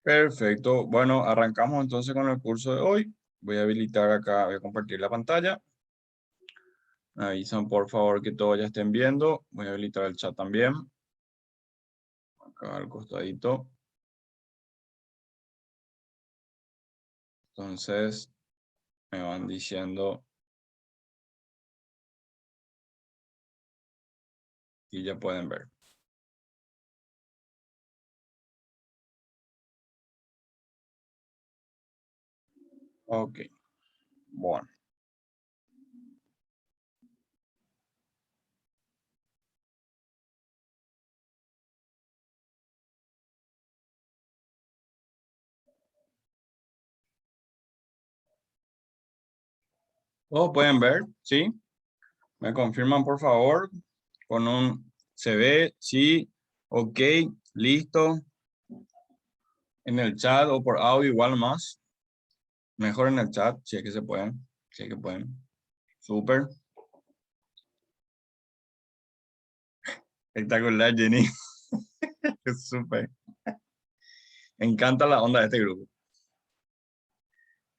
Perfecto. Bueno, arrancamos entonces con el curso de hoy. Voy a habilitar acá, voy a compartir la pantalla. Me avisan por favor que todos ya estén viendo. Voy a habilitar el chat también. Acá al costadito. Entonces, me van diciendo y ya pueden ver. Ok, bueno. Todos pueden ver, ¿sí? Me confirman por favor con un se ve, sí, ok, listo. En el chat o por audio igual más. Mejor en el chat, si es que se pueden. Si es que pueden. Súper. Espectacular, Jenny. Súper. Me encanta la onda de este grupo.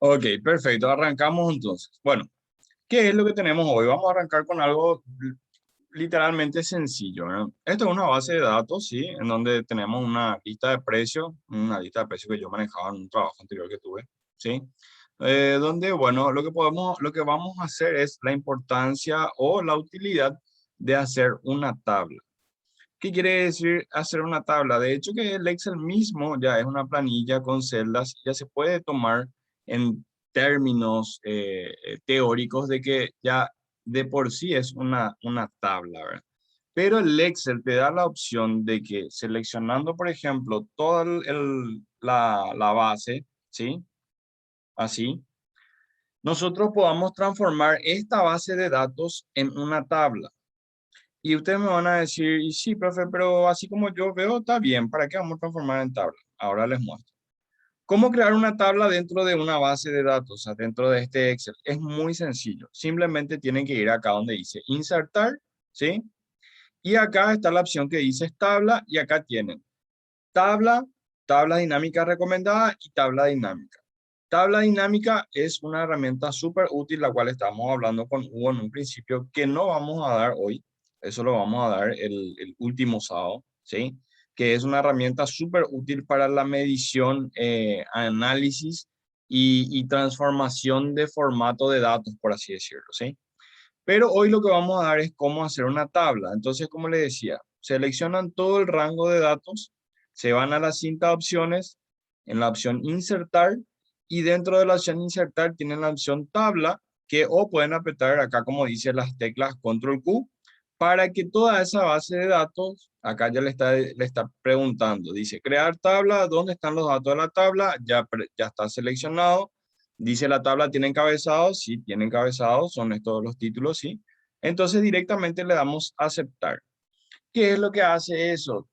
Ok, perfecto. Arrancamos entonces. Bueno, ¿qué es lo que tenemos hoy? Vamos a arrancar con algo literalmente sencillo, ¿verdad? Esto es una base de datos, ¿sí? En donde tenemos una lista de precios, una lista de precios que yo manejaba en un trabajo anterior que tuve, ¿sí? Donde, bueno, lo que vamos a hacer es la importancia o la utilidad de hacer una tabla. ¿Qué quiere decir hacer una tabla? De hecho, que el Excel mismo ya es una planilla con celdas, ya se puede tomar en términos teóricos de que ya de por sí es una tabla, ¿verdad? Pero el Excel te da la opción de que seleccionando, por ejemplo, toda la base, ¿sí? Así, nosotros podamos transformar esta base de datos en una tabla. Y ustedes me van a decir, y sí, profe, pero así como yo veo, está bien, ¿para qué vamos a transformar en tabla? Ahora les muestro. ¿Cómo crear una tabla dentro de una base de datos, o sea, dentro de este Excel? Es muy sencillo. Simplemente tienen que ir acá donde dice insertar, ¿sí? Y acá está la opción que dice tabla y acá tienen tabla, tabla dinámica recomendada y tabla dinámica. Tabla dinámica es una herramienta súper útil, la cual estábamos hablando con Hugo en un principio, que no vamos a dar hoy, eso lo vamos a dar el último sábado, ¿sí? Que es una herramienta súper útil para la medición, análisis y transformación de formato de datos, por así decirlo, ¿sí? Pero hoy lo que vamos a dar es cómo hacer una tabla. Entonces, como les decía, seleccionan todo el rango de datos, se van a la cinta de opciones, en la opción insertar, y dentro de la opción insertar tienen la opción tabla, que o pueden apretar acá, como dice, las teclas control Q, para que toda esa base de datos, acá ya le está preguntando, dice crear tabla, ¿dónde están los datos de la tabla? Ya está seleccionado. Dice la tabla tiene encabezados, sí, tiene encabezados, son estos los títulos, sí. Entonces directamente le damos a aceptar. ¿Qué es lo que hace eso?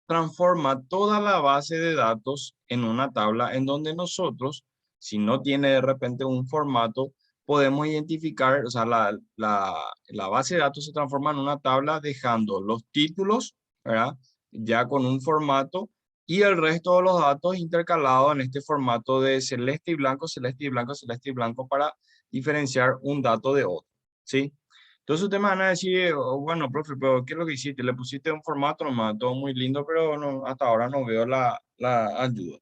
Transforma toda la base de datos en una tabla en donde nosotros, si no tiene de repente un formato, podemos identificar, o sea, la base de datos se transforma en una tabla dejando los títulos, ¿verdad? Ya con un formato y el resto de los datos intercalados en este formato de celeste y blanco, celeste y blanco, celeste y blanco para diferenciar un dato de otro, ¿sí? Entonces ustedes me van a decir, "Oh, bueno, profe, pero ¿qué es lo que hiciste? Le pusiste un formato nomás, todo muy lindo, pero no, hasta ahora no veo la ayuda.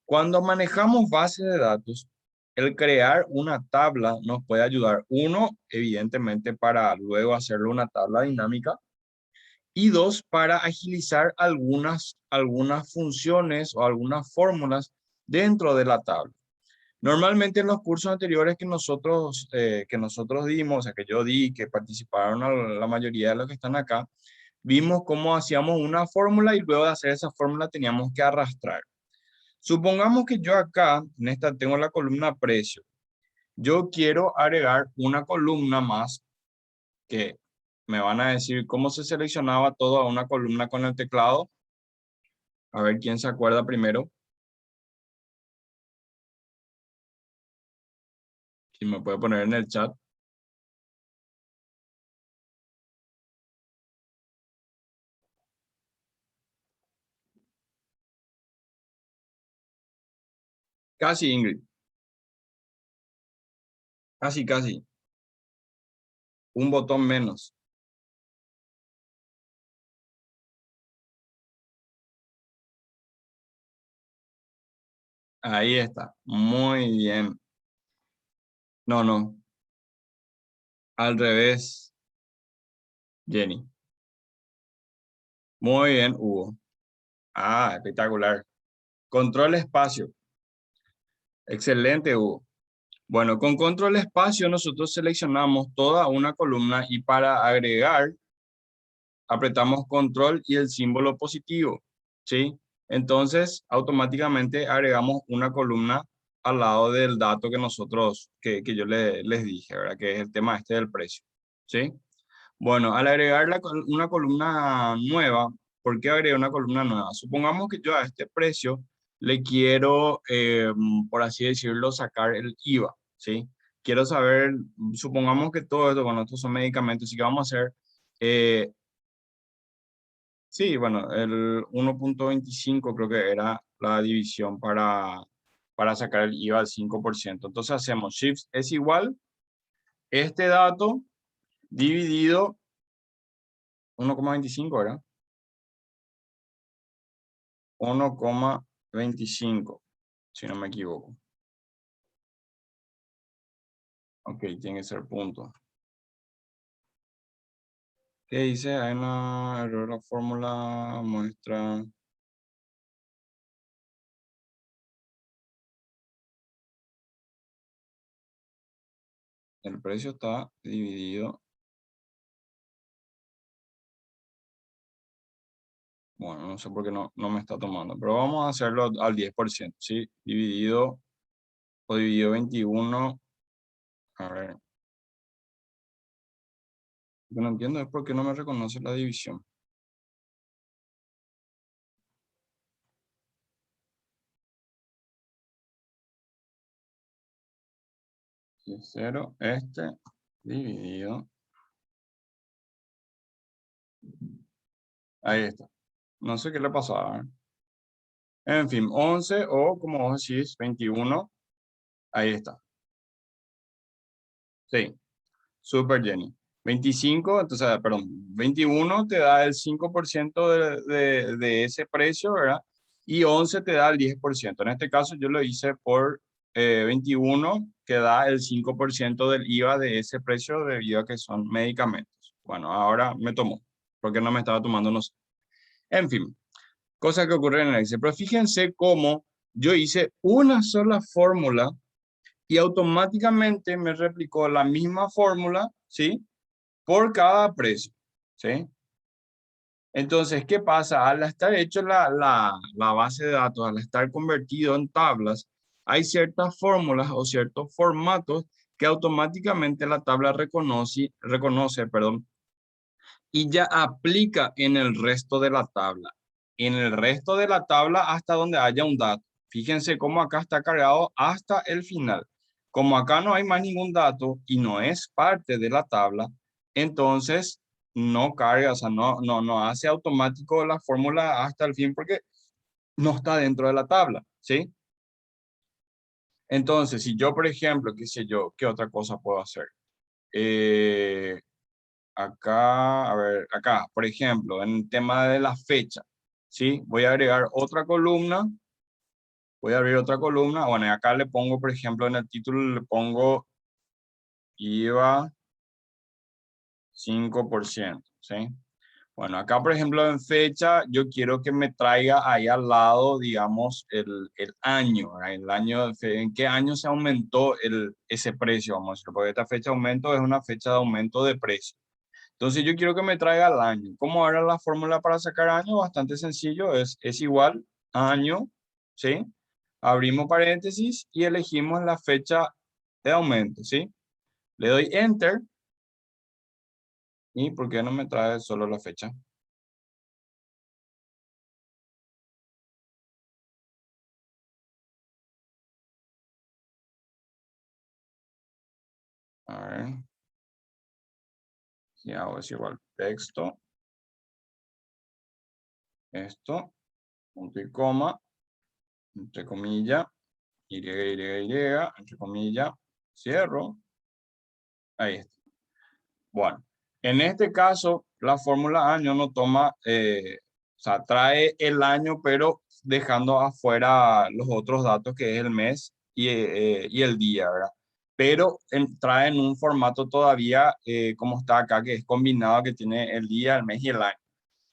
Cuando manejamos bases de datos, el crear una tabla nos puede ayudar, uno, evidentemente, para luego hacerlo una tabla dinámica, y dos, para agilizar algunas funciones o algunas fórmulas dentro de la tabla. Normalmente en los cursos anteriores que nosotros dimos, o sea, que yo di, que participaron la mayoría de los que están acá, vimos cómo hacíamos una fórmula y luego de hacer esa fórmula teníamos que arrastrar. Supongamos que yo acá, en esta tengo la columna precio. Yo quiero agregar una columna más que me van a decir cómo se seleccionaba todo a una columna con el teclado. A ver quién se acuerda primero. Si me puede poner en el chat. Casi, Ingrid. Casi, casi. Un botón menos. Ahí está. Muy bien. No, no. Al revés, Jenny. Muy bien, Hugo. Ah, espectacular. Control espacio. Excelente, Hugo. Bueno, con control espacio nosotros seleccionamos toda una columna y para agregar apretamos control y el símbolo positivo, ¿sí? Entonces automáticamente agregamos una columna al lado del dato que nosotros, que yo les dije, ¿verdad? Que es el tema este del precio, ¿sí? Bueno, al agregar una columna nueva, ¿por qué agregué una columna nueva? Supongamos que yo a este precio le quiero, por así decirlo, sacar el IVA, ¿sí? Quiero saber, supongamos que todo esto, bueno, estos son medicamentos, así que vamos a hacer, eh, sí, bueno, el 1.25 creo que era la división para sacar el IVA al 5%. Entonces hacemos shift es igual, este dato dividido 1,25, ¿verdad? 1,25, si no me equivoco. Ok, tiene que ser punto. ¿Qué dice? Hay una error, la fórmula muestra. El precio está dividido. Bueno, no sé por qué no me está tomando, pero vamos a hacerlo al 10%, ¿sí? Dividido, o dividido 21. A ver, lo que no entiendo es por qué no me reconoce la división. Sí, 0, este, dividido. Ahí está. No sé qué le pasaba. En fin, 11 o como vos decís, 21. Ahí está. Sí, super Jenny. 25, entonces, perdón, 21 te da el 5% de ese precio, ¿verdad? Y 11 te da el 10%. En este caso yo lo hice por 21, que da el 5% del IVA de ese precio debido a que son medicamentos. Bueno, ahora me tomó, porque no me estaba tomando, no sé. En fin, cosas que ocurren en el Excel. Pero fíjense cómo yo hice una sola fórmula y automáticamente me replicó la misma fórmula, ¿sí? Por cada precio, ¿sí? Entonces, ¿qué pasa? Al estar hecho la base de datos, al estar convertido en tablas, hay ciertas fórmulas o ciertos formatos que automáticamente la tabla reconoce, perdón, y ya aplica en el resto de la tabla. En el resto de la tabla hasta donde haya un dato. Fíjense cómo acá está cargado hasta el final. Como acá no hay más ningún dato y no es parte de la tabla, entonces no carga, o sea, no hace automático la fórmula hasta el fin porque no está dentro de la tabla, ¿sí? Entonces, si yo, por ejemplo, qué sé yo, ¿qué otra cosa puedo hacer? Acá, a ver, acá, por ejemplo, en el tema de la fecha, ¿sí? Voy a agregar otra columna, voy a abrir otra columna, bueno, y acá le pongo, por ejemplo, en el título le pongo IVA 5%, ¿sí? Bueno, acá, por ejemplo, en fecha, yo quiero que me traiga ahí al lado, digamos, el año, ¿verdad? El año, en qué año se aumentó ese precio, vamos a decir, porque esta fecha de aumento es una fecha de aumento de precio. Entonces yo quiero que me traiga el año. ¿Cómo era la fórmula para sacar año? Bastante sencillo, es igual año, ¿sí? Abrimos paréntesis y elegimos la fecha de aumento, ¿sí? Le doy Enter y ¿por qué no me trae solo la fecha? A ver, si hago es igual texto, esto, punto y coma, entre comillas, entre comillas, cierro. Ahí está. Bueno, en este caso, la fórmula año no toma, o sea, trae el año, pero dejando afuera los otros datos que es el mes y el día, ¿verdad? Pero trae en un formato todavía, como está acá, que es combinado, que tiene el día, el mes y el año.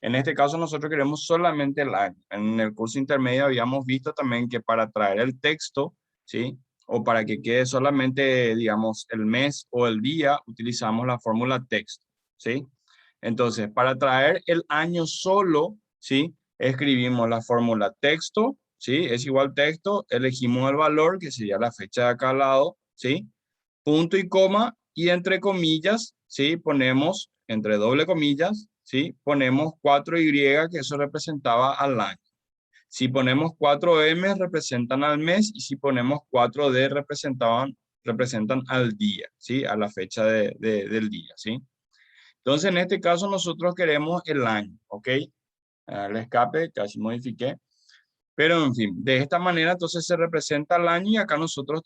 En este caso, nosotros queremos solamente el año. En el curso intermedio habíamos visto también que para traer el texto, ¿sí? O para que quede solamente, digamos, el mes o el día, utilizamos la fórmula texto, ¿sí? Entonces, para traer el año solo, ¿sí? Escribimos la fórmula texto, ¿sí? Es igual texto, elegimos el valor, que sería la fecha de acá al lado, ¿sí? Punto y coma, y entre comillas, ¿sí? Ponemos, entre doble comillas, ¿sí? Ponemos 4Y, que eso representaba al año. Si ponemos 4M, representan al mes, y si ponemos 4D, representan al día, ¿sí? A la fecha del día, ¿sí? Entonces, en este caso, nosotros queremos el año, ¿ok? El escape, casi modifiqué. Pero, en fin, de esta manera, entonces se representa el año y acá nosotros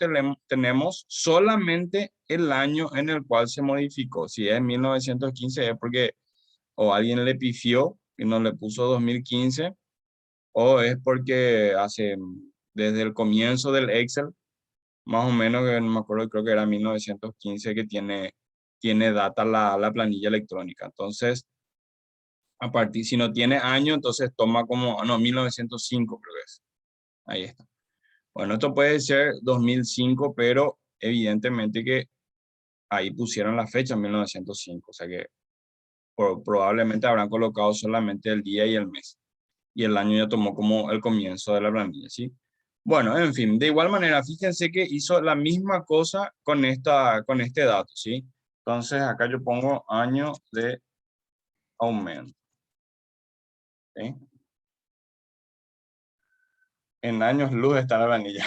tenemos solamente el año en el cual se modificó. Si es 1915 es porque o alguien le pifió y no le puso 2015, o es porque desde el comienzo del Excel, más o menos, que no me acuerdo, creo que era 1915 que tiene data la planilla electrónica. Entonces, a partir, si no tiene año, entonces toma como, no, 1905 creo que es. Ahí está. Bueno, esto puede ser 2005, pero evidentemente que ahí pusieron la fecha 1905, o sea que probablemente habrán colocado solamente el día y el mes. Y el año ya tomó como el comienzo de la planilla, ¿sí? Bueno, en fin, de igual manera, fíjense que hizo la misma cosa con este dato, ¿sí? Entonces, acá yo pongo año de aumento, ¿sí? En años luz está la planilla.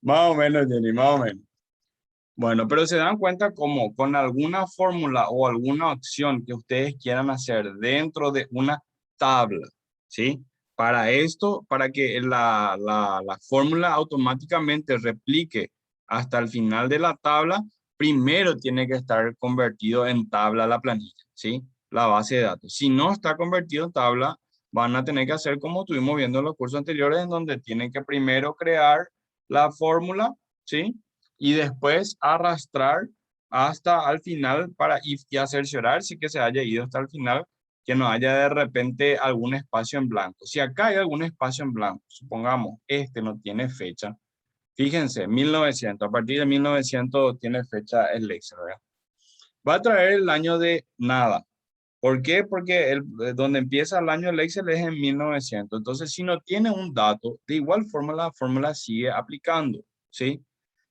Más o menos, Jenny, más o menos. Bueno, pero se dan cuenta como con alguna fórmula o alguna opción que ustedes quieran hacer dentro de una tabla, ¿sí? Para esto, para que la fórmula automáticamente replique hasta el final de la tabla, primero tiene que estar convertido en tabla la planilla, ¿sí? La base de datos. Si no está convertido en tabla, van a tener que hacer como estuvimos viendo en los cursos anteriores, en donde tienen que primero crear la fórmula, ¿sí? Y después arrastrar hasta al final y hacer cerciorarse que se haya ido hasta el final, que no haya de repente algún espacio en blanco. Si acá hay algún espacio en blanco, supongamos este no tiene fecha, fíjense, 1900, a partir de 1900 tiene fecha el Excel, ¿verdad? Va a traer el año de nada. ¿Por qué? Porque donde empieza el año del Excel es en 1900. Entonces, si no tiene un dato, de igual forma la fórmula sigue aplicando, ¿sí?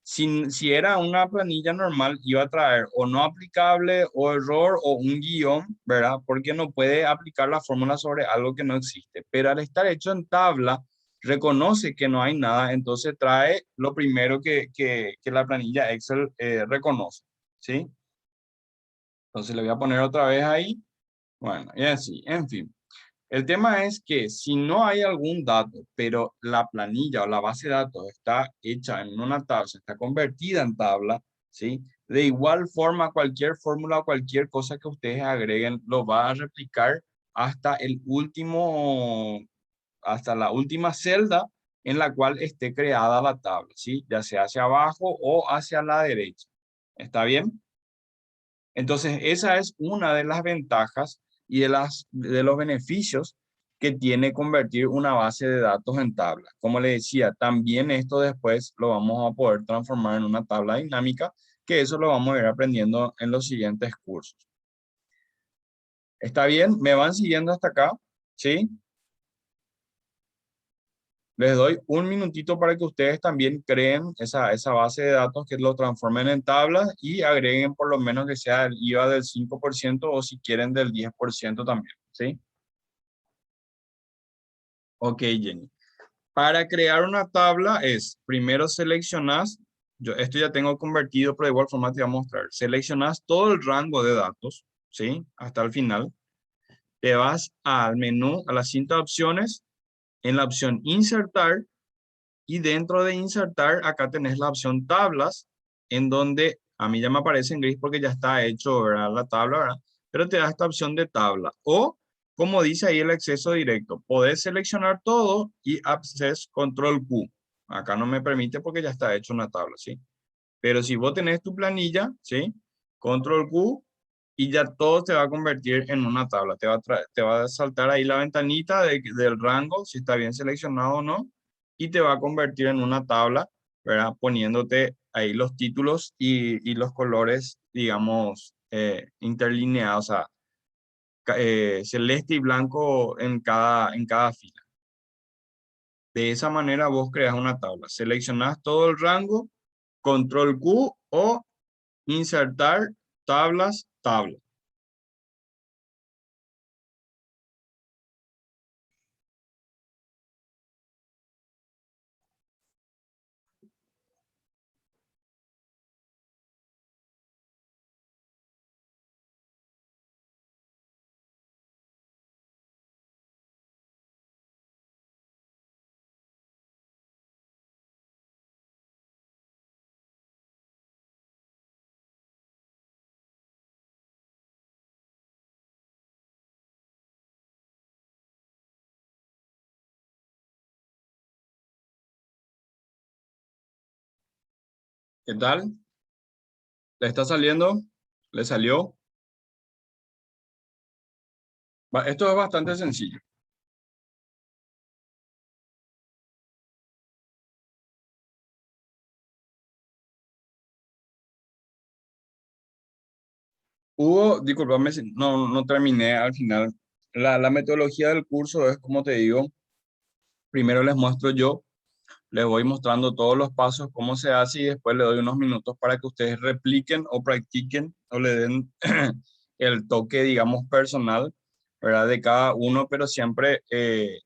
Si era una planilla normal, iba a traer o no aplicable o error o un guión, ¿verdad? Porque no puede aplicar la fórmula sobre algo que no existe. Pero al estar hecho en tabla, reconoce que no hay nada, entonces trae lo primero que la planilla Excel reconoce, ¿sí? Entonces le voy a poner otra vez ahí. Bueno, y así, en fin. El tema es que si no hay algún dato, pero la planilla o la base de datos está hecha en una tabla, está convertida en tabla, ¿sí? De igual forma, cualquier fórmula o cualquier cosa que ustedes agreguen lo va a replicar hasta hasta la última celda en la cual esté creada la tabla, ¿sí? Ya sea hacia abajo o hacia la derecha. ¿Está bien? Entonces, esa es una de las ventajas y de los beneficios que tiene convertir una base de datos en tabla. Como le decía, también esto después lo vamos a poder transformar en una tabla dinámica, que eso lo vamos a ir aprendiendo en los siguientes cursos. ¿Está bien? ¿Me van siguiendo hasta acá? ¿Sí? Les doy un minutito para que ustedes también creen esa base de datos, que lo transformen en tablas y agreguen por lo menos que sea el IVA del 5% o si quieren del 10% también, ¿sí? Ok, Jenny. Para crear una tabla es, primero seleccionas, esto ya tengo convertido, pero de igual forma te voy a mostrar. Seleccionas todo el rango de datos, ¿sí? Hasta el final. Te vas al menú, a la cinta de opciones, en la opción insertar, Y dentro de insertar, acá tenés la opción tablas, en donde a mí ya me aparece en gris porque ya está hecho, ¿verdad? La tabla, ¿verdad? Pero te da esta opción de tabla. O, como dice ahí el acceso directo, podés seleccionar todo y Access Control Q. Acá no me permite porque ya está hecho una tabla, ¿sí? Pero si vos tenés tu planilla, ¿sí? Control Q y ya todo te va a convertir en una tabla. Te va a saltar ahí la ventanita del rango, si está bien seleccionado o no, y te va a convertir en una tabla, ¿verdad? Poniéndote ahí los títulos y los colores, digamos, interlineados, o sea, celeste y blanco en cada fila. De esa manera vos creas una tabla. Seleccionás todo el rango, control Q o insertar tablas, tabla. ¿Qué tal? ¿Le está saliendo? ¿Le salió? Esto es bastante sencillo. Hugo, discúlpame si no terminé al final. La metodología del curso es, como te digo, primero les muestro yo, les voy mostrando todos los pasos, cómo se hace y después le doy unos minutos para que ustedes repliquen o practiquen o le den el toque, digamos, personal, ¿verdad? De cada uno, pero siempre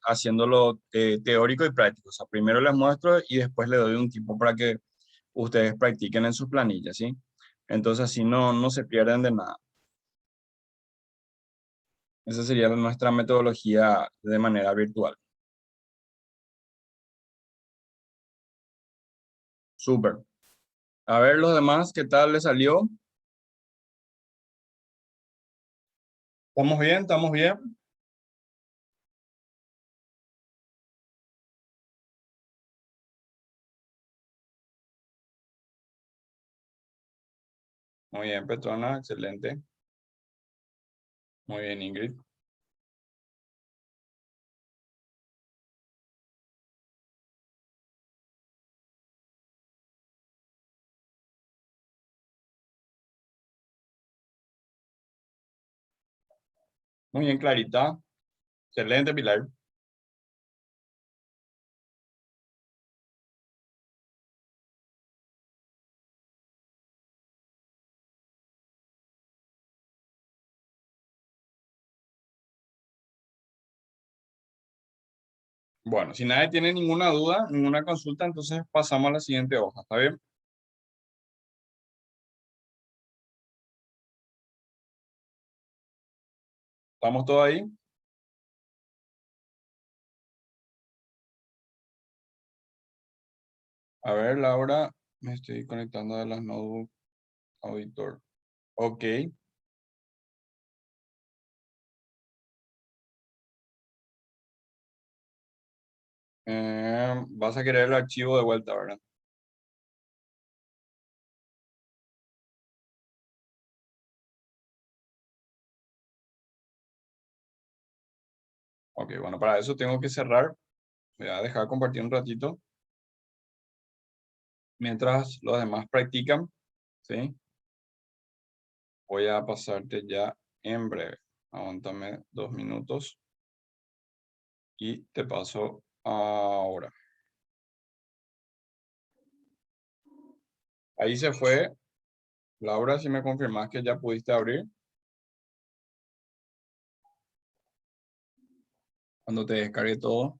haciéndolo teórico y práctico. O sea, primero les muestro y después le doy un tiempo para que ustedes practiquen en sus planillas, ¿sí? Entonces así no se pierden de nada. Esa sería nuestra metodología de manera virtual. Súper. A ver los demás, ¿qué tal les salió? ¿Estamos bien? ¿Estamos bien? Muy bien, Petrona, excelente. Muy bien, Ingrid. Muy bien, Clarita. Excelente, Pilar. Bueno, si nadie tiene ninguna duda, ninguna consulta, entonces pasamos a la siguiente hoja. ¿Está bien? ¿Estamos todos ahí? A ver, Laura, me estoy conectando a las notebook auditor. Ok. Vas a querer el archivo de vuelta, ¿verdad? Ok, bueno, para eso tengo que cerrar. Voy a dejar compartir un ratito mientras los demás practican, ¿sí? Voy a pasarte ya en breve. Aguántame 2 minutos y te paso ahora. Ahí se fue. Laura, si me confirmas que ya pudiste abrir cuando te descargue todo.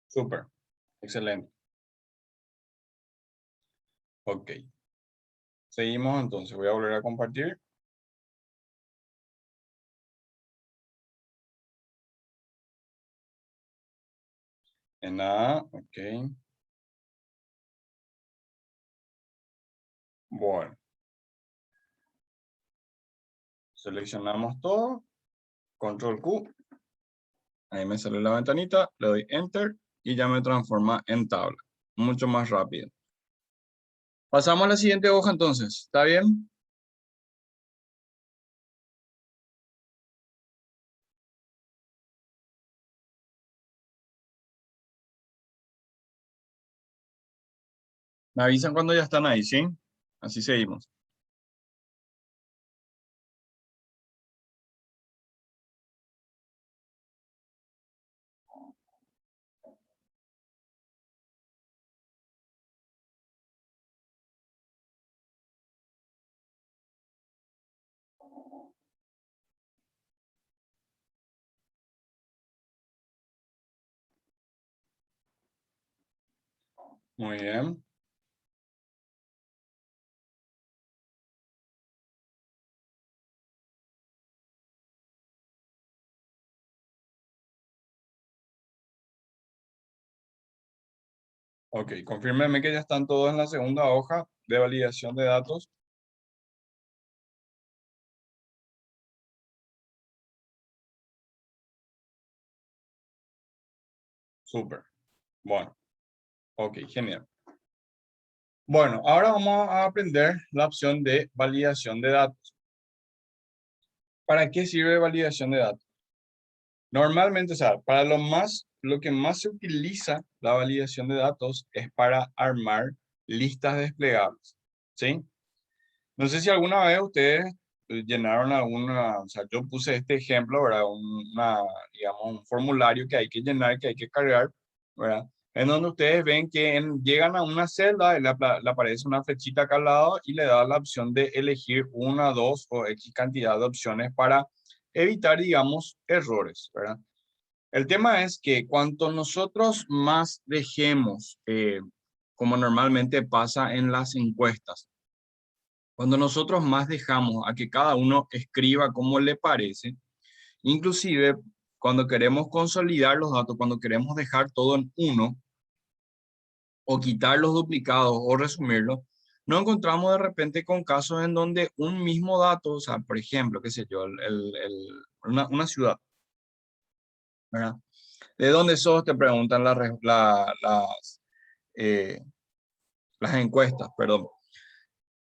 Súper. Excelente. Ok. Seguimos entonces. Voy a volver a compartir. En nada. Ok. Bueno. Seleccionamos todo. Control Q. Ahí me sale la ventanita. Le doy Enter. Y ya me transforma en tabla. Mucho más rápido. Pasamos a la siguiente hoja entonces. ¿Está bien? Me avisan cuando ya están ahí, ¿sí? Así seguimos. Muy bien. Ok, confírmeme que ya están todos en la segunda hoja de validación de datos. Súper. Bueno, ok, genial. Bueno, ahora vamos a aprender la opción de validación de datos. ¿Para qué sirve validación de datos? Normalmente, o sea, para lo que más se utiliza la validación de datos es para armar listas desplegables, ¿sí? No sé si alguna vez ustedes llenaron alguna, o sea, yo puse este ejemplo, ¿verdad? Digamos, un formulario que hay que llenar, que hay que cargar, ¿verdad? En donde ustedes ven que llegan a una celda y le aparece una flechita acá al lado y le da la opción de elegir una, dos o X cantidad de opciones para evitar, digamos, errores, ¿verdad? El tema es que cuanto nosotros más dejemos, como normalmente pasa en las encuestas, cuando nosotros más dejamos a que cada uno escriba como le parece, inclusive cuando queremos consolidar los datos, cuando queremos dejar todo en uno, o quitar los duplicados o resumirlo, nos encontramos de repente con casos en donde un mismo dato, o sea, por ejemplo, qué sé yo, una ciudad, ¿verdad? ¿De dónde sos? Te preguntan eh, las encuestas, perdón.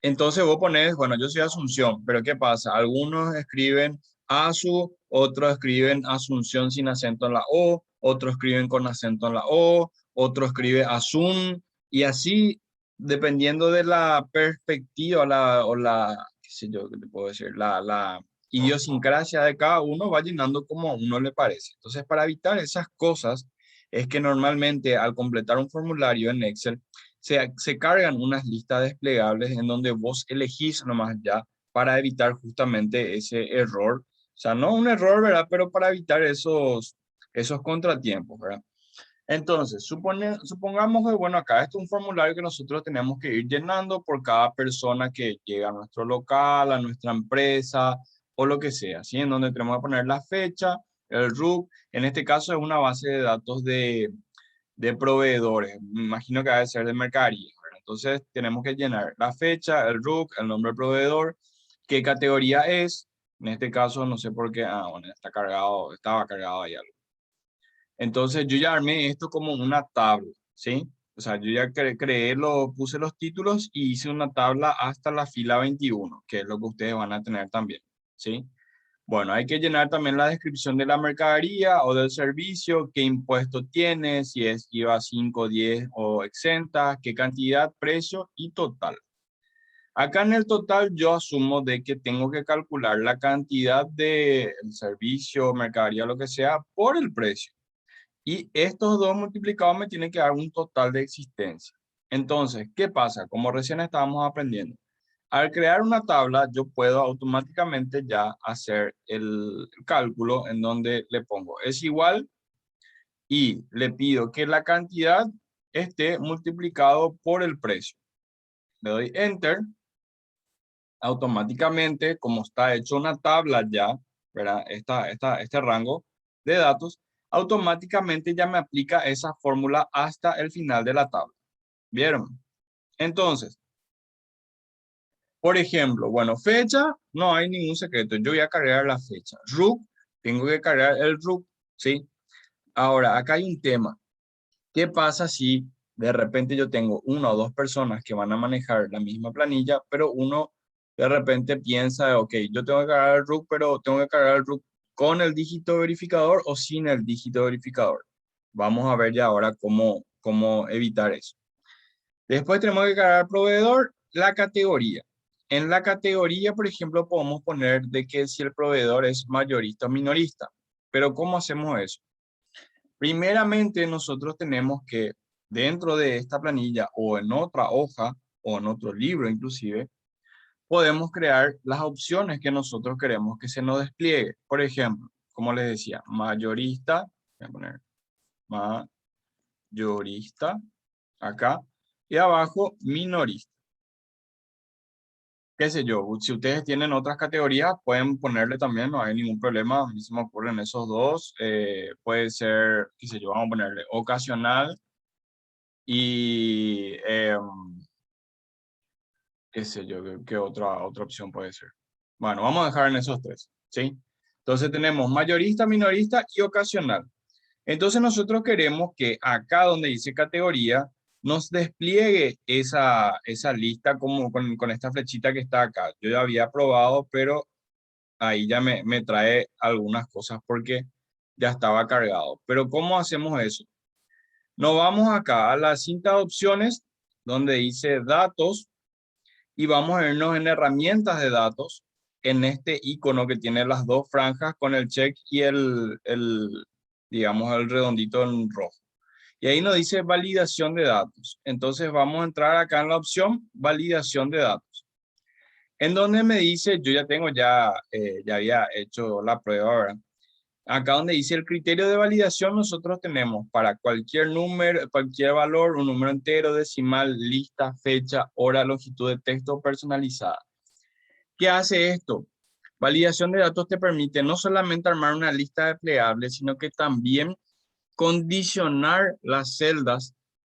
Entonces vos pones, bueno, yo soy Asunción, pero ¿qué pasa? Algunos escriben ASU, otros escriben Asunción sin acento en la O, otros escriben con acento en la O, otro escribe Asun, y así, dependiendo de la perspectiva qué sé yo, qué te puedo decir, la idiosincrasia de cada uno va llenando como a uno le parece. Entonces, para evitar esas cosas, es que normalmente al completar un formulario en Excel, se cargan unas listas desplegables en donde vos elegís nomás ya para evitar justamente ese error. O sea, no un error, ¿verdad? Pero para evitar esos contratiempos, ¿verdad? Entonces, supongamos que, bueno, acá este es un formulario que nosotros tenemos que ir llenando por cada persona que llega a nuestro local, a nuestra empresa o lo que sea, ¿sí? En donde tenemos que poner la fecha, el RUC. En este caso es una base de datos de proveedores. Me imagino que debe ser de mercadería, ¿verdad? Entonces tenemos que llenar la fecha, el RUC, el nombre del proveedor, qué categoría es. En este caso no sé por qué, bueno, está cargado, estaba cargado ahí algo. Entonces yo ya armé esto como una tabla, ¿sí? O sea, yo ya puse los títulos y hice una tabla hasta la fila 21, que es lo que ustedes van a tener también, ¿sí? Bueno, hay que llenar también la descripción de la mercadería o del servicio, qué impuesto tiene, si es IVA 5, 10 o exenta, qué cantidad, precio y total. Acá en el total yo asumo de que tengo que calcular la cantidad del servicio, mercadería, lo que sea, por el precio. Y estos dos multiplicados me tienen que dar un total de existencia. Entonces, ¿qué pasa? Como recién estábamos aprendiendo. Al crear una tabla, yo puedo automáticamente ya hacer el cálculo en donde le pongo es igual y le pido que la cantidad esté multiplicado por el precio. Le doy Enter. Automáticamente, como está hecho una tabla ya, ¿verdad? Este rango de datos, automáticamente ya me aplica esa fórmula hasta el final de la tabla. ¿Vieron? Entonces, por ejemplo, bueno, fecha, no hay ningún secreto. Yo voy a cargar la fecha. RUC, tengo que cargar el RUC, ¿sí? Ahora, acá hay un tema. ¿Qué pasa si de repente yo tengo una o dos personas que van a manejar la misma planilla, pero uno de repente piensa, ok, yo tengo que cargar el RUC, pero tengo que cargar el RUC con el dígito verificador o sin el dígito verificador? Vamos a ver ya ahora cómo evitar eso. Después tenemos que cargar el proveedor, la categoría. En la categoría, por ejemplo, podemos poner de que si el proveedor es mayorista o minorista. Pero ¿cómo hacemos eso? Primeramente, nosotros tenemos que, dentro de esta planilla o en otra hoja o en otro libro inclusive, podemos crear las opciones que nosotros queremos que se nos despliegue. Por ejemplo, como les decía, mayorista, voy a poner mayorista acá, y abajo minorista. Qué sé yo, si ustedes tienen otras categorías, pueden ponerle también, no hay ningún problema. A mí se me ocurren esos dos. Puede ser, qué sé yo, vamos a ponerle ocasional y qué sé yo, qué otra opción puede ser. Bueno, vamos a dejar en esos tres, ¿sí? Entonces tenemos mayorista, minorista y ocasional. Entonces nosotros queremos que acá donde dice categoría, nos despliegue esa lista como con esta flechita que está acá. Yo ya había probado, pero ahí ya me trae algunas cosas porque ya estaba cargado. Pero ¿cómo hacemos eso? Nos vamos acá a la cinta de opciones donde dice datos y vamos a irnos en herramientas de datos en este icono que tiene las dos franjas con el check y digamos, el redondito en rojo. Y ahí nos dice validación de datos. Entonces vamos a entrar acá en la opción validación de datos. En donde me dice, yo ya había hecho la prueba, ¿verdad? Acá donde dice el criterio de validación, nosotros tenemos para cualquier número, cualquier valor, un número entero, decimal, lista, fecha, hora, longitud de texto personalizada. ¿Qué hace esto? Validación de datos te permite no solamente armar una lista desplegable, sino que también condicionar las celdas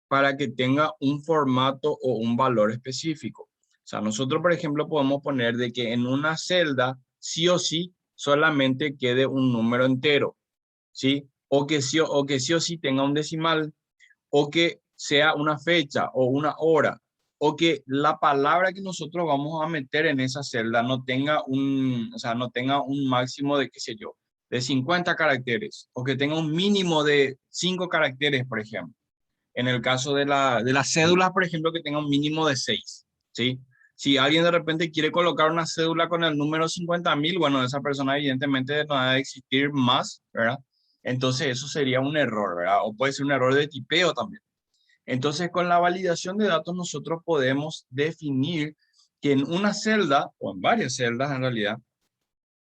para que tenga un formato o un valor específico. O sea, nosotros, por ejemplo, podemos poner de que en una celda, sí o sí, solamente quede un número entero, ¿sí? O que sí o sí tenga un decimal, o que sea una fecha o una hora, o que la palabra que nosotros vamos a meter en esa celda no tenga o sea, no tenga un máximo de, qué sé yo, de 50 caracteres, o que tenga un mínimo de 5 caracteres, por ejemplo. En el caso de las cédulas, por ejemplo, que tenga un mínimo de 6, ¿sí? Si alguien de repente quiere colocar una cédula con el número 50.000, bueno, esa persona evidentemente no va a existir más, ¿verdad? Entonces eso sería un error, ¿verdad? O puede ser un error de tipeo también. Entonces, con la validación de datos nosotros podemos definir que en una celda, o en varias celdas en realidad,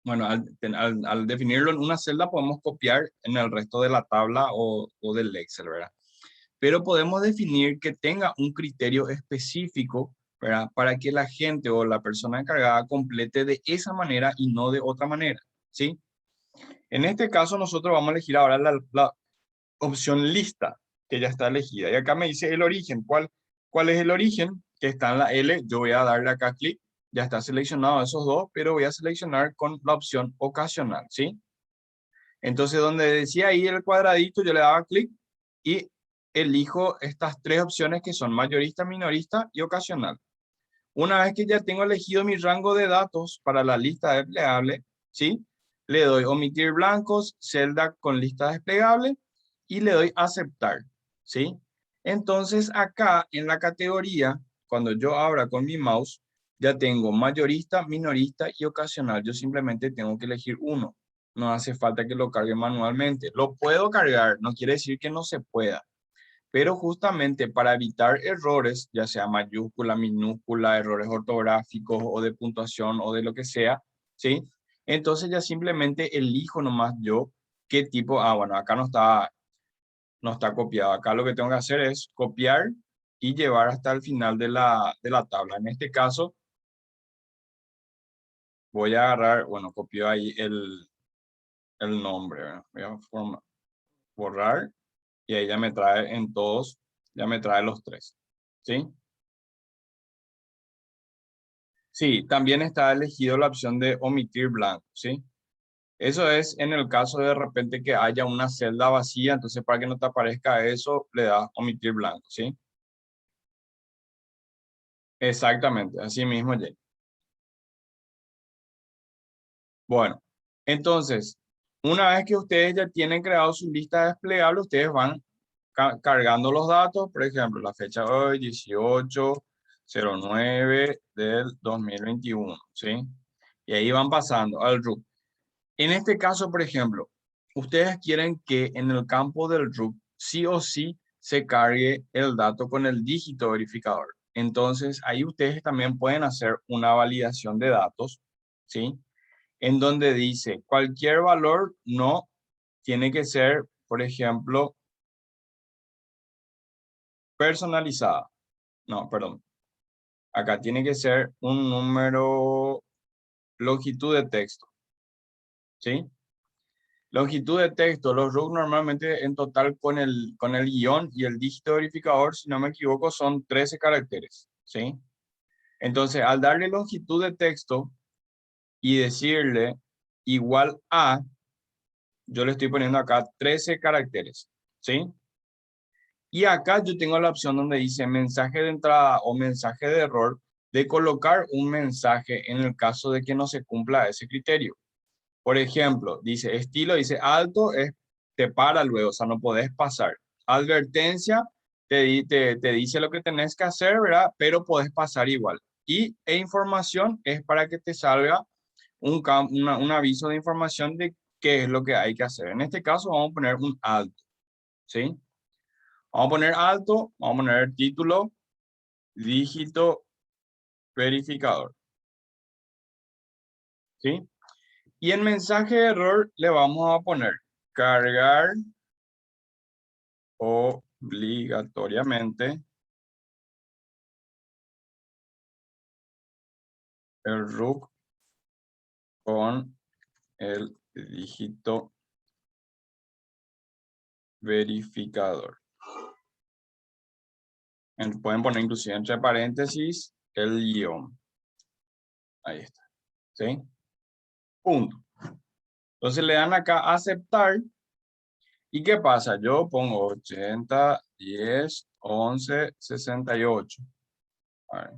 bueno, al definirlo en una celda podemos copiar en el resto de la tabla o del Excel, ¿verdad? Pero podemos definir que tenga un criterio específico, ¿verdad? Para que la gente o la persona encargada complete de esa manera y no de otra manera, ¿sí? En este caso nosotros vamos a elegir ahora la opción lista, que ya está elegida. Y acá me dice el origen. ¿Cuál es el origen? Que está en la L. Yo voy a darle acá clic. Ya está seleccionado esos dos, pero voy a seleccionar con la opción ocasional, ¿sí? Entonces, donde decía ahí el cuadradito, yo le daba clic y elijo estas tres opciones que son mayorista, minorista y ocasional. Una vez que ya tengo elegido mi rango de datos para la lista desplegable, ¿sí? Le doy omitir blancos, celda con lista desplegable y le doy aceptar, ¿sí? Entonces acá en la categoría, cuando yo abra con mi mouse, ya tengo mayorista, minorista y ocasional. Yo simplemente tengo que elegir uno. No hace falta que lo cargue manualmente. Lo puedo cargar, no quiere decir que no se pueda. Pero justamente para evitar errores, ya sea mayúscula, minúscula, errores ortográficos o de puntuación o de lo que sea, ¿sí? Entonces ya simplemente elijo nomás yo qué tipo, bueno, acá no está no está copiado. Acá lo que tengo que hacer es copiar y llevar hasta el final de la tabla. En este caso, voy a agarrar, bueno, copio ahí el nombre, ¿verdad? Voy a borrar y ahí ya me trae en todos, ya me trae los tres, ¿sí? Sí, también está elegido la opción de omitir blanco, ¿sí? Eso es en el caso de repente que haya una celda vacía, entonces para que no te aparezca eso, le das omitir blanco, ¿sí? Exactamente, así mismo, Jay. Bueno, entonces, una vez que ustedes ya tienen creado su lista desplegable, ustedes van cargando los datos, por ejemplo, la fecha de hoy, 18/09 del 2021, ¿sí? Y ahí van pasando al root. En este caso, por ejemplo, ustedes quieren que en el campo del root sí o sí se cargue el dato con el dígito verificador. Entonces, ahí ustedes también pueden hacer una validación de datos, ¿sí? En donde dice cualquier valor no tiene que ser, por ejemplo, personalizada. No, perdón. Acá tiene que ser un número, longitud de texto, ¿sí? Longitud de texto, los root normalmente en total con el guión y el dígito verificador, si no me equivoco, son 13 caracteres, ¿sí? Entonces, al darle longitud de texto y decirle igual a, yo le estoy poniendo acá 13 caracteres, ¿sí? Y acá yo tengo la opción donde dice mensaje de entrada o mensaje de error, de colocar un mensaje en el caso de que no se cumpla ese criterio. Por ejemplo, dice estilo, dice alto, te para luego, o sea, no podés pasar. Advertencia, te dice lo que tenés que hacer, ¿verdad? Pero podés pasar igual. E información es para que te salga un aviso de información de qué es lo que hay que hacer. En este caso vamos a poner un alto, ¿sí? Vamos a poner alto, vamos a poner título, dígito verificador, ¿sí? Y en mensaje de error le vamos a poner cargar obligatoriamente el root con el dígito verificador. Pueden poner inclusive entre paréntesis el guión. Ahí está, ¿sí? Punto. Entonces le dan acá a aceptar. ¿Y qué pasa? Yo pongo 80, 10, 11, 68. A ver.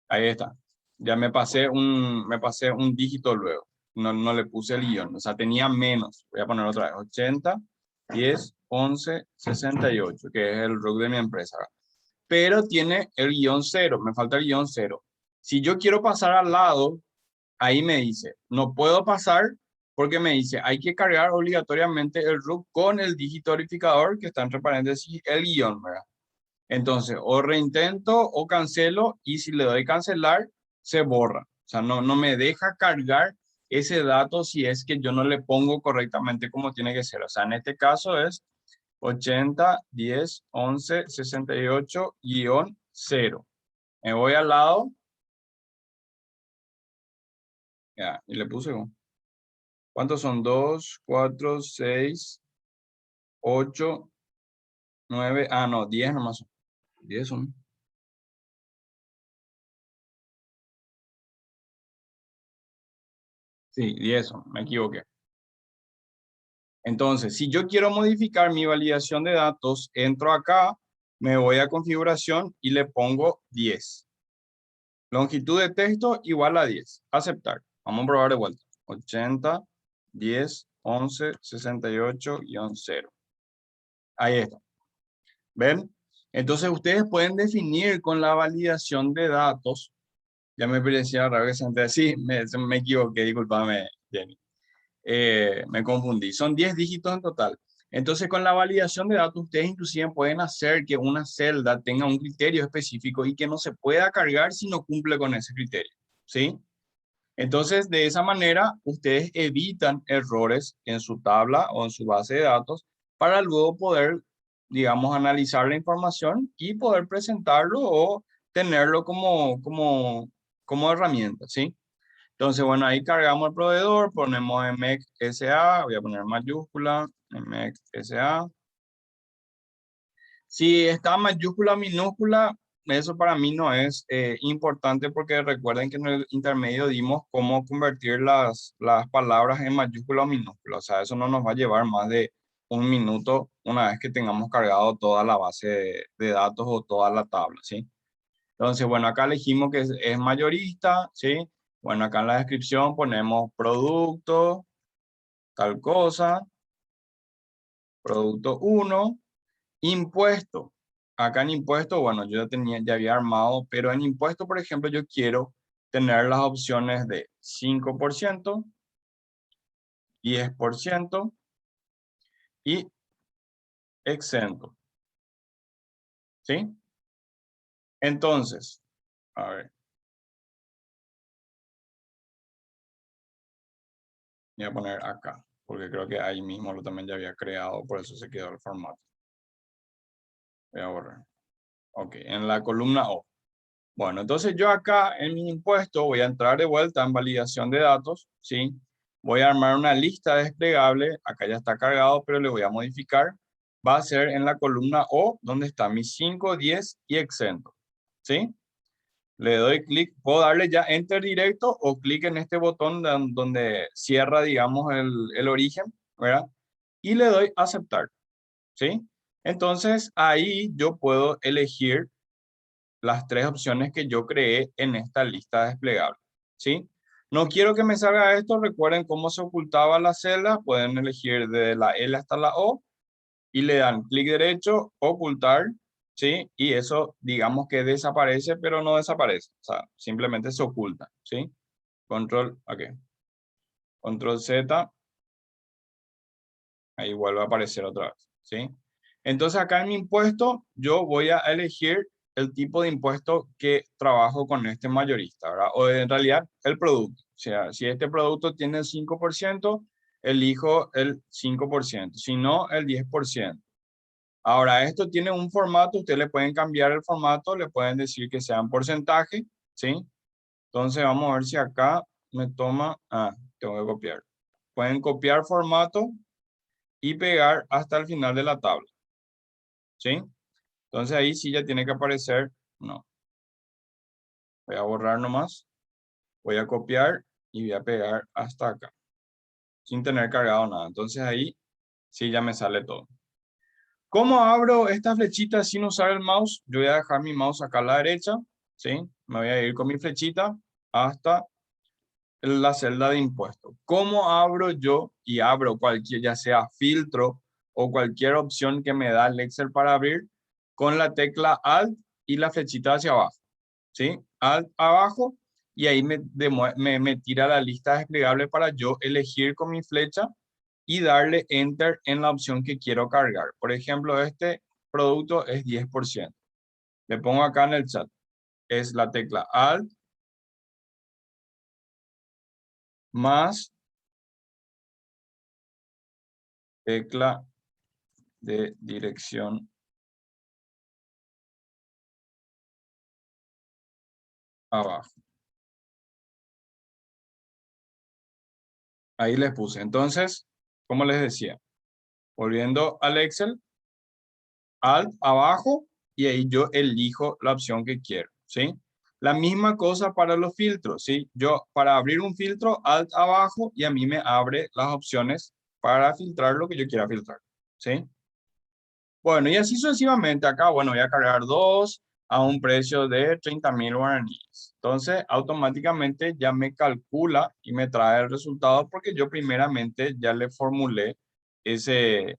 Ahí está. Ya me pasé un dígito luego. No le puse el guión. O sea, tenía menos. Voy a poner otra vez. 80, 10, 11, 68, que es el root de mi empresa. Pero tiene el guión 0. Me falta el guión 0. Si yo quiero pasar al lado, ahí me dice, no puedo pasar porque me dice, hay que cargar obligatoriamente el root con el dígito verificador que está entre paréntesis el guión, ¿verdad? Entonces, o reintento o cancelo y si le doy cancelar, se borra. O sea, no me deja cargar ese dato si es que yo no le pongo correctamente como tiene que ser. O sea, en este caso es 80, 10, 11, 68, guión 0. Me voy al lado. Ya, y le puse. ¿Cuántos son? 2, 4, 6, 8, 9. Ah, no, 10 nomás son. 10 son. Sí, 10 son. Me equivoqué. Entonces, si yo quiero modificar mi validación de datos, entro acá, me voy a configuración y le pongo 10. Longitud de texto igual a 10. Aceptar. Vamos a probar de vuelta. 80, 10, 11, 68, 0. Ahí está. ¿Ven? Entonces, ustedes pueden definir con la validación de datos. Ya me parecía raro que se entere. Sí, me equivoqué, discúlpame, Jenny. Me confundí. Son 10 dígitos en total. Entonces, con la validación de datos, ustedes inclusive pueden hacer que una celda tenga un criterio específico y que no se pueda cargar si no cumple con ese criterio, ¿sí? Entonces, de esa manera, ustedes evitan errores en su tabla o en su base de datos para luego poder, digamos, analizar la información y poder presentarlo o tenerlo como herramienta, ¿sí? Entonces, bueno, ahí cargamos el proveedor, ponemos MEC SA, voy a poner mayúscula, MEC SA. Si está mayúscula o minúscula, eso para mí no es importante porque recuerden que en el intermedio dimos cómo convertir las palabras en mayúscula o minúscula. O sea, eso no nos va a llevar más de un minuto una vez que tengamos cargado toda la base de datos o toda la tabla, ¿sí? Entonces, bueno, acá elegimos que es mayorista, ¿sí? Bueno, acá en la descripción ponemos producto, tal cosa, producto 1. Impuesto. Acá en impuesto, bueno, yo ya había armado, pero en impuesto, por ejemplo, yo quiero tener las opciones de 5%, 10% y exento. ¿Sí? Entonces, a ver, voy a poner acá, porque creo que ahí mismo lo también ya había creado, por eso se quedó el formato. Voy a borrar. Ok, en la columna O. Bueno, entonces yo acá en mi impuesto voy a entrar de vuelta en validación de datos, ¿sí? Voy a armar una lista desplegable, acá ya está cargado, pero le voy a modificar. Va a ser en la columna O, donde está mi 5, 10 y exento, ¿sí? Le doy clic, puedo darle ya enter directo o clic en este botón donde cierra, digamos, el origen, ¿verdad? Y le doy aceptar, ¿sí? Entonces ahí yo puedo elegir las tres opciones que yo creé en esta lista desplegable, ¿sí? No quiero que me salga esto, recuerden cómo se ocultaba la celda, pueden elegir de la L hasta la O y le dan clic derecho, ocultar, ¿sí? Y eso digamos que desaparece, pero no desaparece, o sea, simplemente se oculta, ¿sí? Control, ok, control Z, ahí vuelve a aparecer otra vez, ¿sí? Entonces acá en mi impuesto yo voy a elegir el tipo de impuesto que trabajo con este mayorista, ¿verdad? O en realidad el producto. O sea, si este producto tiene el 5%, elijo el 5%, si no el 10%. Ahora, esto tiene un formato, ustedes le pueden cambiar el formato, le pueden decir que sea en porcentaje, ¿sí? Entonces vamos a ver si acá me toma, tengo que copiar. Pueden copiar formato y pegar hasta el final de la tabla, ¿sí? Entonces ahí sí ya tiene que aparecer, no. Voy a borrar nomás, voy a copiar y voy a pegar hasta acá, sin tener cargado nada. Entonces ahí sí ya me sale todo. ¿Cómo abro esta flechita sin usar el mouse? Yo voy a dejar mi mouse acá a la derecha, ¿sí? Me voy a ir con mi flechita hasta la celda de impuestos. ¿Cómo abro yo y abro cualquier, ya sea filtro o cualquier opción que me da el Excel para abrir? Con la tecla Alt y la flechita hacia abajo, ¿sí? Alt abajo y ahí me tira la lista desplegable para yo elegir con mi flecha y darle Enter en la opción que quiero cargar. Por ejemplo, este producto es 10%. Le pongo acá en el chat. Es la tecla Alt más tecla de dirección abajo. Ahí les puse. Entonces, como les decía, volviendo al Excel, Alt abajo y ahí yo elijo la opción que quiero, ¿sí? La misma cosa para los filtros, ¿sí? Yo para abrir un filtro, Alt abajo y a mí me abre las opciones para filtrar lo que yo quiera filtrar, ¿sí? Bueno, y así sucesivamente. Acá, bueno, voy a cargar dos a un precio de 30.000 guaraníes. Entonces, automáticamente ya me calcula y me trae el resultado porque yo primeramente ya le formulé ese,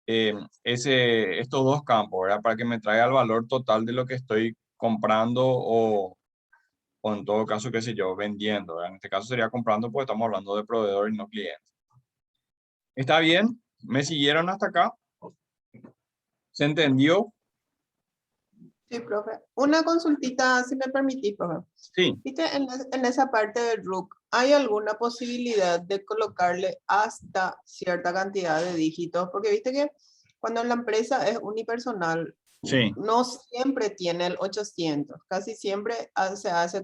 estos dos campos, ¿verdad? Para que me traiga el valor total de lo que estoy comprando o en todo caso, qué sé yo, vendiendo, ¿verdad? En este caso sería comprando porque estamos hablando de proveedor y no cliente. ¿Está bien? ¿Me siguieron hasta acá? ¿Se entendió? Sí, profe. Una consultita, si me permitís, profe. Sí, Viste, en esa parte del RUC, ¿hay alguna posibilidad de colocarle hasta cierta cantidad de dígitos? Porque viste que cuando la empresa es unipersonal, sí, no siempre tiene el 800, casi siempre se hace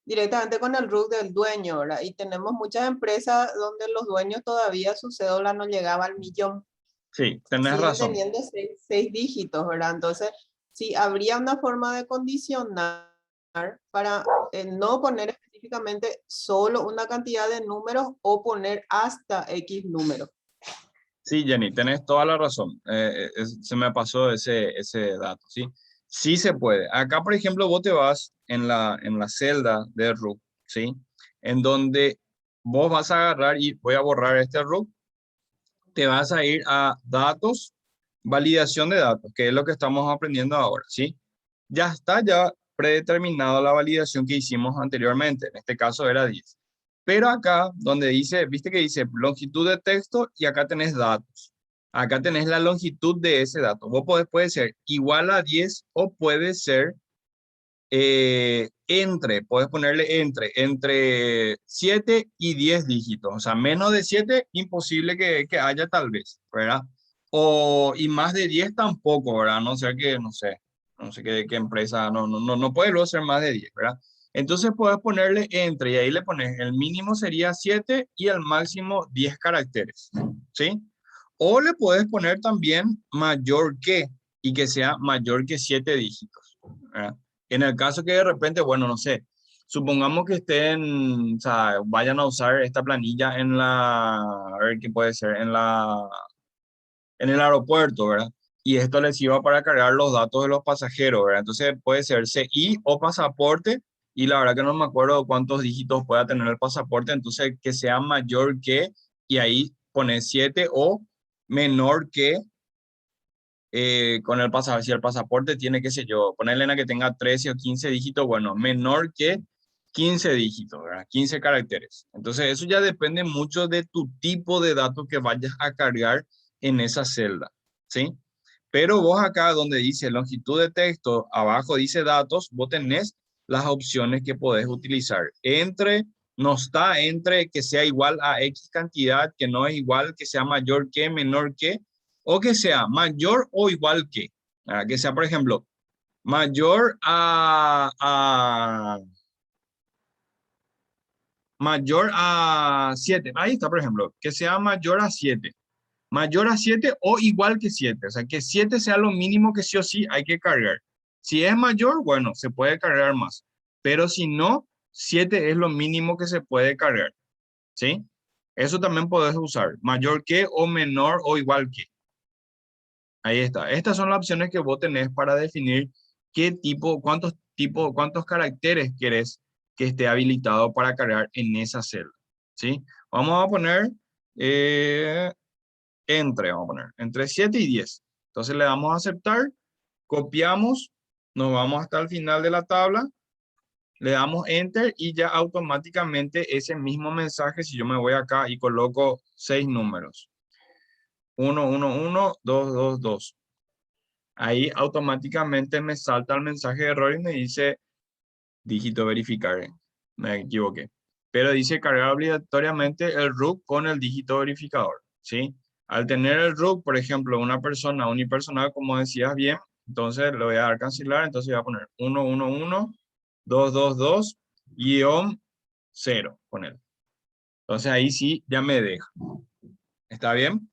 directamente con el RUC del dueño, ¿verdad? Y tenemos muchas empresas donde los dueños todavía su cédula no llegaba al millón, sí, tenés siguen razón. teniendo seis dígitos, ¿verdad? Entonces, sí, habría una forma de condicionar para no poner específicamente solo una cantidad de números o poner hasta X números. Sí, Jenny, tenés toda la razón. Se me pasó ese dato, ¿sí? Sí se puede. Acá, por ejemplo, vos te vas en la celda de RUC, ¿sí? En donde vos vas a agarrar y voy a borrar este RUC, te vas a ir a datos, validación de datos, que es lo que estamos aprendiendo ahora, ¿sí? Ya está ya predeterminada la validación que hicimos anteriormente, en este caso era 10. Pero acá, donde dice, viste que dice longitud de texto y acá tenés datos. Acá tenés la longitud de ese dato. Vos podés, puede ser igual a 10 o puede ser puedes ponerle entre 7 y 10 dígitos. O sea, menos de 7, imposible que haya tal vez, ¿verdad? Y más de 10 tampoco, ¿verdad? No sé qué, no sé qué empresa, no puede luego ser más de 10, ¿verdad? Entonces puedes ponerle entre y ahí le pones, el mínimo sería 7 y el máximo 10 caracteres, ¿sí? O le puedes poner también mayor que y que sea mayor que 7 dígitos, ¿verdad? En el caso que de repente, bueno, no sé, supongamos que estén, o sea, vayan a usar esta planilla a ver qué puede ser, en el aeropuerto, ¿verdad? Y esto les sirva para cargar los datos de los pasajeros, ¿verdad? Entonces puede ser CI o pasaporte, y la verdad que no me acuerdo cuántos dígitos pueda tener el pasaporte, entonces que sea mayor que, y ahí pone 7 o menor que con el pasaporte, si el pasaporte tiene, qué sé yo, ponerle en a que tenga 13 o 15 dígitos, bueno, menor que 15 dígitos, ¿verdad? 15 caracteres. Entonces, eso ya depende mucho de tu tipo de datos que vayas a cargar en esa celda, ¿sí? Pero vos acá donde dice longitud de texto, abajo dice datos, vos tenés las opciones que podés utilizar. No está entre que sea igual a X cantidad, que no es igual, que sea mayor que, menor que, o que sea mayor o igual que. Que sea, por ejemplo, mayor mayor a 7. Ahí está, por ejemplo, que sea mayor a 7. Mayor a 7 o igual que 7. O sea, que 7 sea lo mínimo que sí o sí hay que cargar. Si es mayor, bueno, se puede cargar más. Pero si no, 7 es lo mínimo que se puede cargar. ¿Sí? Eso también puedes usar. Mayor que o menor o igual que. Ahí está. Estas son las opciones que vos tenés para definir cuántos caracteres querés que esté habilitado para cargar en esa celda. ¿Sí? Vamos a poner eh, vamos a poner entre 7 y 10. Entonces le damos a aceptar, copiamos, nos vamos hasta el final de la tabla, le damos enter y ya automáticamente ese mismo mensaje, si yo me voy acá y coloco 6 números, 1, 1, 1, 2, 2, 2. Ahí automáticamente me salta el mensaje de error y me dice dígito verificar. Me equivoqué. Pero dice cargar obligatoriamente el root con el dígito verificador, ¿sí? Al tener el root, por ejemplo, una persona unipersonal, como decías bien, entonces le voy a dar cancelar, entonces voy a poner 111 222 guión 0, poner. Entonces ahí sí ya me deja. ¿Está bien?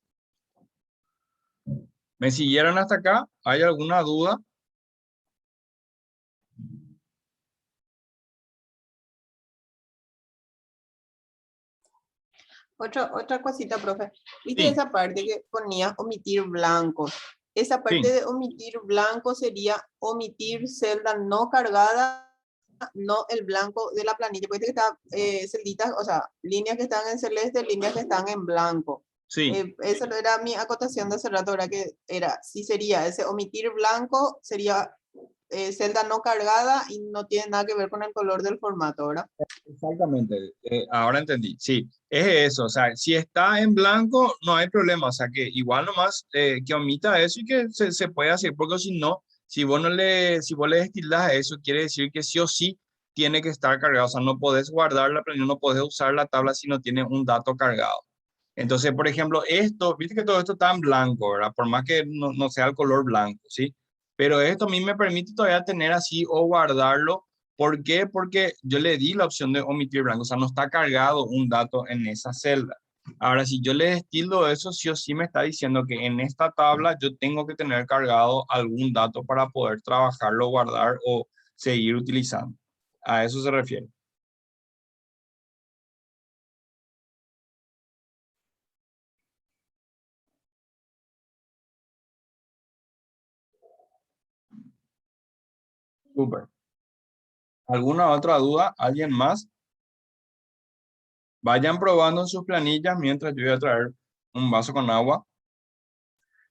¿Me siguieron hasta acá? ¿Hay alguna duda? Otra cosita, profe. ¿Viste Sí, esa parte que ponía omitir blancos? Esa parte sí, de omitir blanco sería omitir celda no cargada, no el blanco de la planilla. Porque que está celditas, o sea, líneas que están en celeste, líneas que están en blanco. sí. Esa era mi acotación de hace rato, ¿verdad? Que era, sí sería ese omitir blanco, sería celda no cargada y no tiene nada que ver con el color del formato, ¿verdad? Exactamente, ahora entendí. Sí, es eso, o sea, si está en blanco no hay problema, o sea, que igual nomás que omita eso y que se puede hacer, porque si no, si vos le destildás a eso, quiere decir que sí o sí tiene que estar cargado. O sea, no podés guardar la planilla, no podés usar la tabla si no tiene un dato cargado. Entonces, por ejemplo, esto, viste que todo esto está en blanco, ¿verdad? Por más que no sea el color blanco, ¿sí? Pero esto a mí me permite todavía tener así o guardarlo. ¿Por qué? Porque yo le di la opción de omitir blanco, o sea, no está cargado un dato en esa celda. Ahora, si yo le destildo eso, sí o sí me está diciendo que en esta tabla yo tengo que tener cargado algún dato para poder trabajarlo, guardar o seguir utilizando. A eso se refiere. Súper. ¿Alguna otra duda? ¿Alguien más? Vayan probando en sus planillas mientras yo voy a traer un vaso con agua.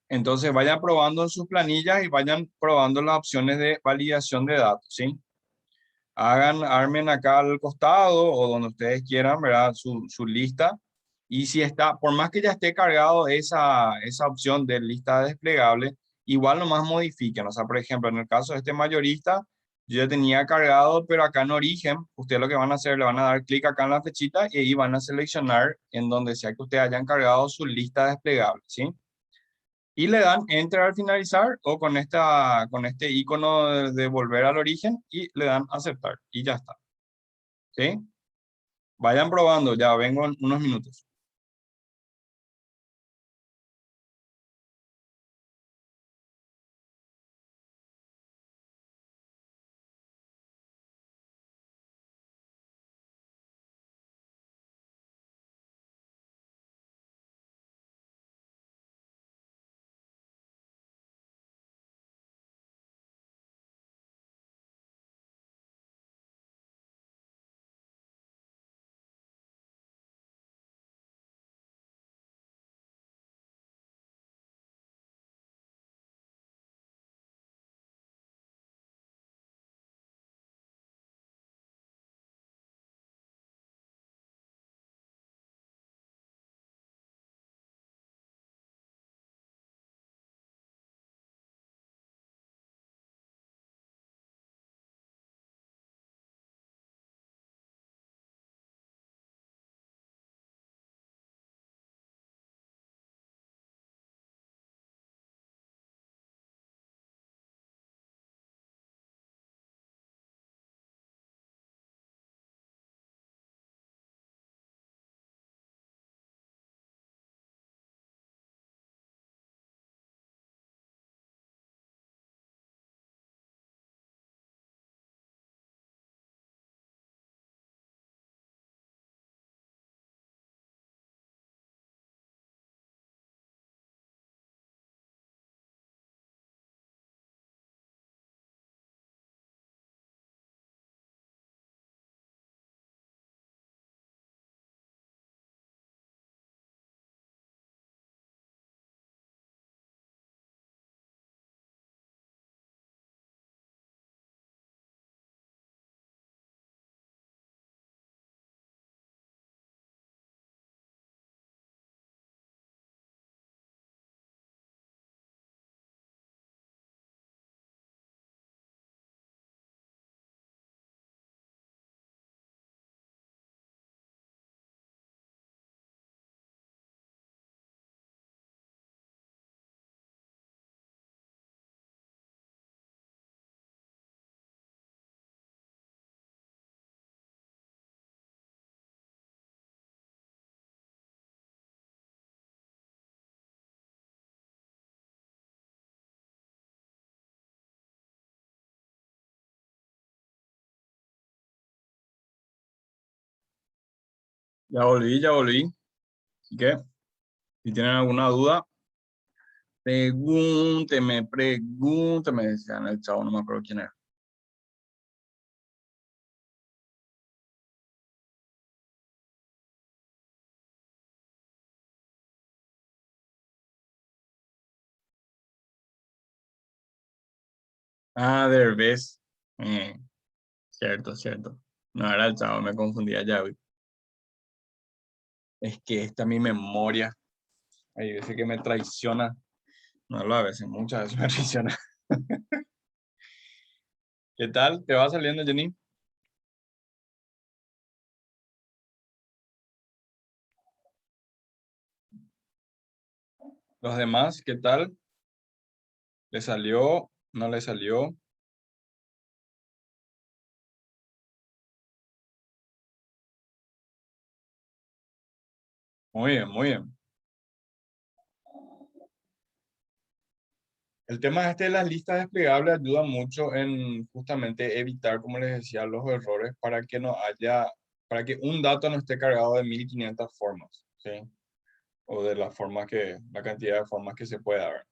Entonces vayan probando en sus planillas y vayan probando las opciones de validación de datos, ¿sí? Armen acá al costado o donde ustedes quieran, ¿verdad? Su lista. Y si está, por más que ya esté cargado esa opción de lista desplegable, igual nomás modifiquen. O sea, por ejemplo, en el caso de este mayorista, yo ya tenía cargado, pero acá en origen, ustedes lo que van a hacer, le van a dar clic acá en la flechita y ahí van a seleccionar en donde sea que ustedes hayan cargado su lista desplegable, ¿sí? Y le dan enter al finalizar o con este icono de volver al origen y le dan aceptar y ya está. ¿Sí? Vayan probando, ya vengo en unos minutos. Ya volví, ya volví. ¿Y qué? Si tienen alguna duda, pregúnteme, decían el chavo, no me acuerdo quién era. Ah, Derbez. Eh, cierto, cierto. No era el chavo, me confundía ya, güey. Es que esta es mi memoria. Hay veces que me traiciona. No, a veces, muchas veces me traiciona. ¿Qué tal? ¿Te va saliendo, Jenny? Los demás, ¿qué tal? ¿Le salió? ¿No le salió? Muy bien, muy bien. El tema este de las listas desplegables ayuda mucho en justamente evitar, como les decía, los errores para que no haya, para que un dato no esté cargado de 1500 formas, ¿sí? O de las formas que, la cantidad de formas que se pueda ver.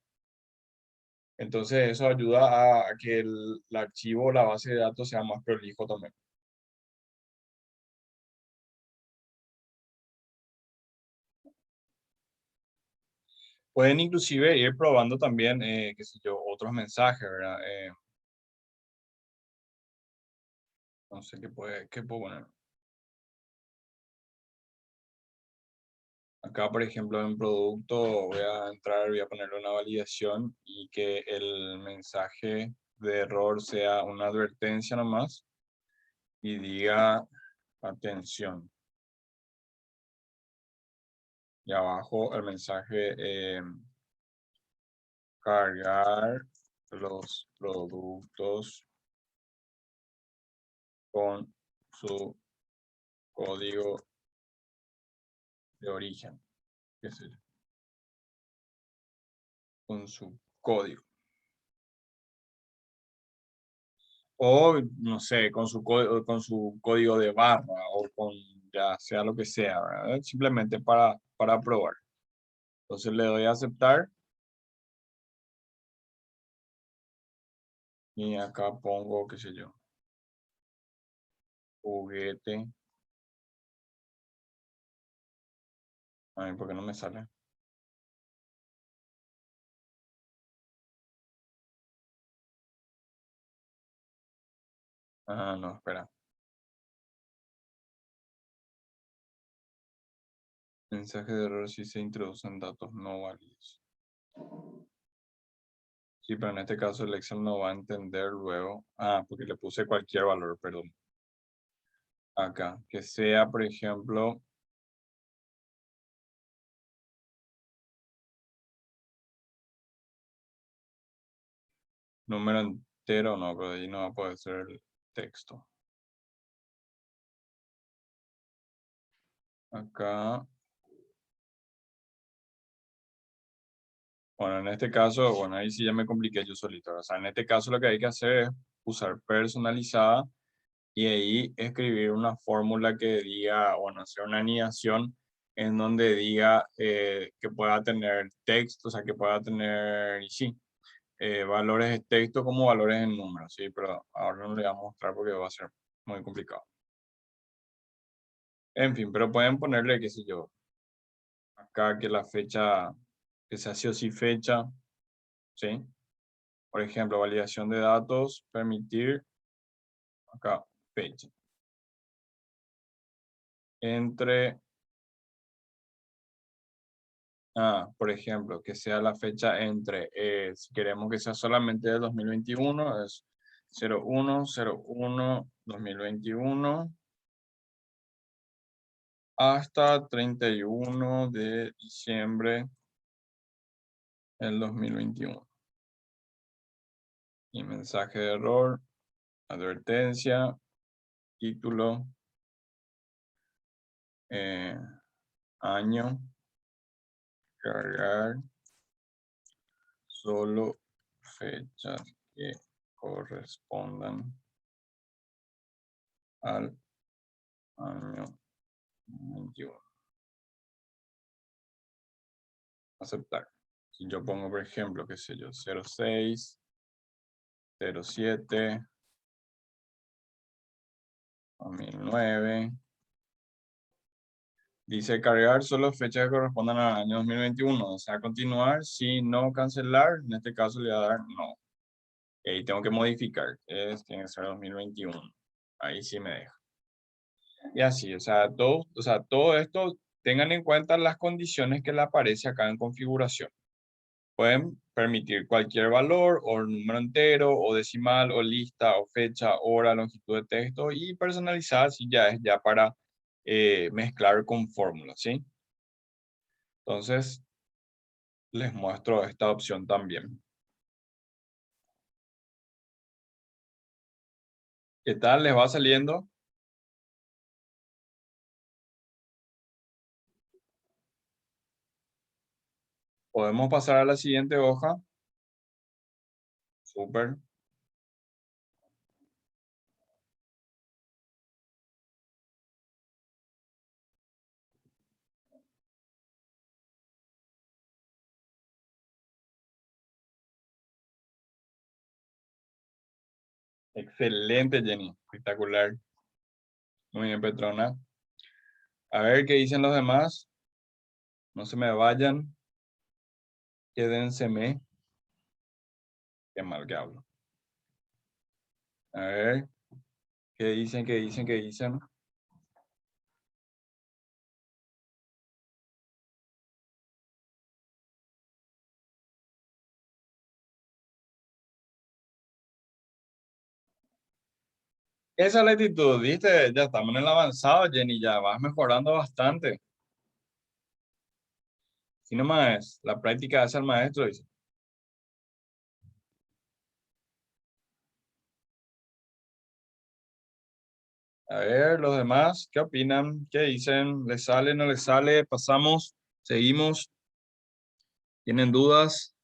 Entonces eso ayuda a que el archivo o la base de datos sea más prolijo también. Pueden inclusive ir probando también, qué sé yo, otros mensajes, ¿verdad? No sé qué puedo poner. Acá, por ejemplo, en producto voy a entrar, voy a ponerle una validación y que el mensaje de error sea una advertencia nomás y diga atención. Y abajo el mensaje cargar los productos con su código de origen, qué sé yo, con su código. O, no sé, con su código de barra o con ya sea lo que sea, ¿verdad? Simplemente para probar. Entonces le doy a aceptar y acá pongo, qué sé yo, juguete. Ay, ¿por qué no me sale? Ah, no, espera. Mensaje de error si se introducen datos no válidos. Sí, pero en este caso el Excel no va a entender luego. Ah, porque le puse cualquier valor, perdón. Acá, que sea, por ejemplo, número entero, no, pero ahí no va a poder ser el texto. Acá, bueno, en este caso, bueno, ahí sí ya me compliqué yo solito. O sea, en este caso lo que hay que hacer es usar personalizada y ahí escribir una fórmula que diga, bueno, hacer una anidación en donde diga que pueda tener texto, o sea, que pueda tener, y sí, valores de texto como valores en números, sí, pero ahora no le voy a mostrar porque va a ser muy complicado. En fin, pero pueden ponerle, qué sé yo, acá que la fecha, que sea sí o sí fecha, ¿sí? Por ejemplo, validación de datos, permitir, acá, fecha. Entre, por ejemplo, que sea la fecha entre, si queremos que sea solamente de 2021, es 01/01/2021 hasta 31 de diciembre del 2021. Y mensaje de error, advertencia, título, año, cargar solo fechas que correspondan al año 21. Aceptar. Si yo pongo, por ejemplo, qué sé yo, 06, 07, 2009. Dice cargar solo fechas que correspondan al año 2021. O sea, continuar, si no cancelar, en este caso le voy a dar no. Y ahí tengo que modificar, tiene que ser 2021. Ahí sí me deja. Y así, o sea, todo esto, tengan en cuenta las condiciones que le aparece acá en configuración. Pueden permitir cualquier valor, o número entero, o decimal, o lista, o fecha, hora, longitud de texto, y personalizar si ya es ya para mezclar con fórmulas, ¿sí? Entonces, les muestro esta opción también. ¿Qué tal les va saliendo? Podemos pasar a la siguiente hoja. Súper. Excelente, Jenny. Espectacular. Muy bien, Petrona. A ver qué dicen los demás. No se me vayan. Quédenseme. Qué mal que hablo. A ver. ¿Qué dicen? ¿Qué dicen? ¿Qué dicen? Esa lentitud, ¿viste? Ya estamos en el avanzado, Jenny. Ya vas mejorando bastante. Si nomás la práctica hace al maestro, dice. A ver, los demás, ¿qué opinan? ¿Qué dicen? ¿Les sale? ¿No les sale? ¿Pasamos? ¿Seguimos? ¿Tienen dudas?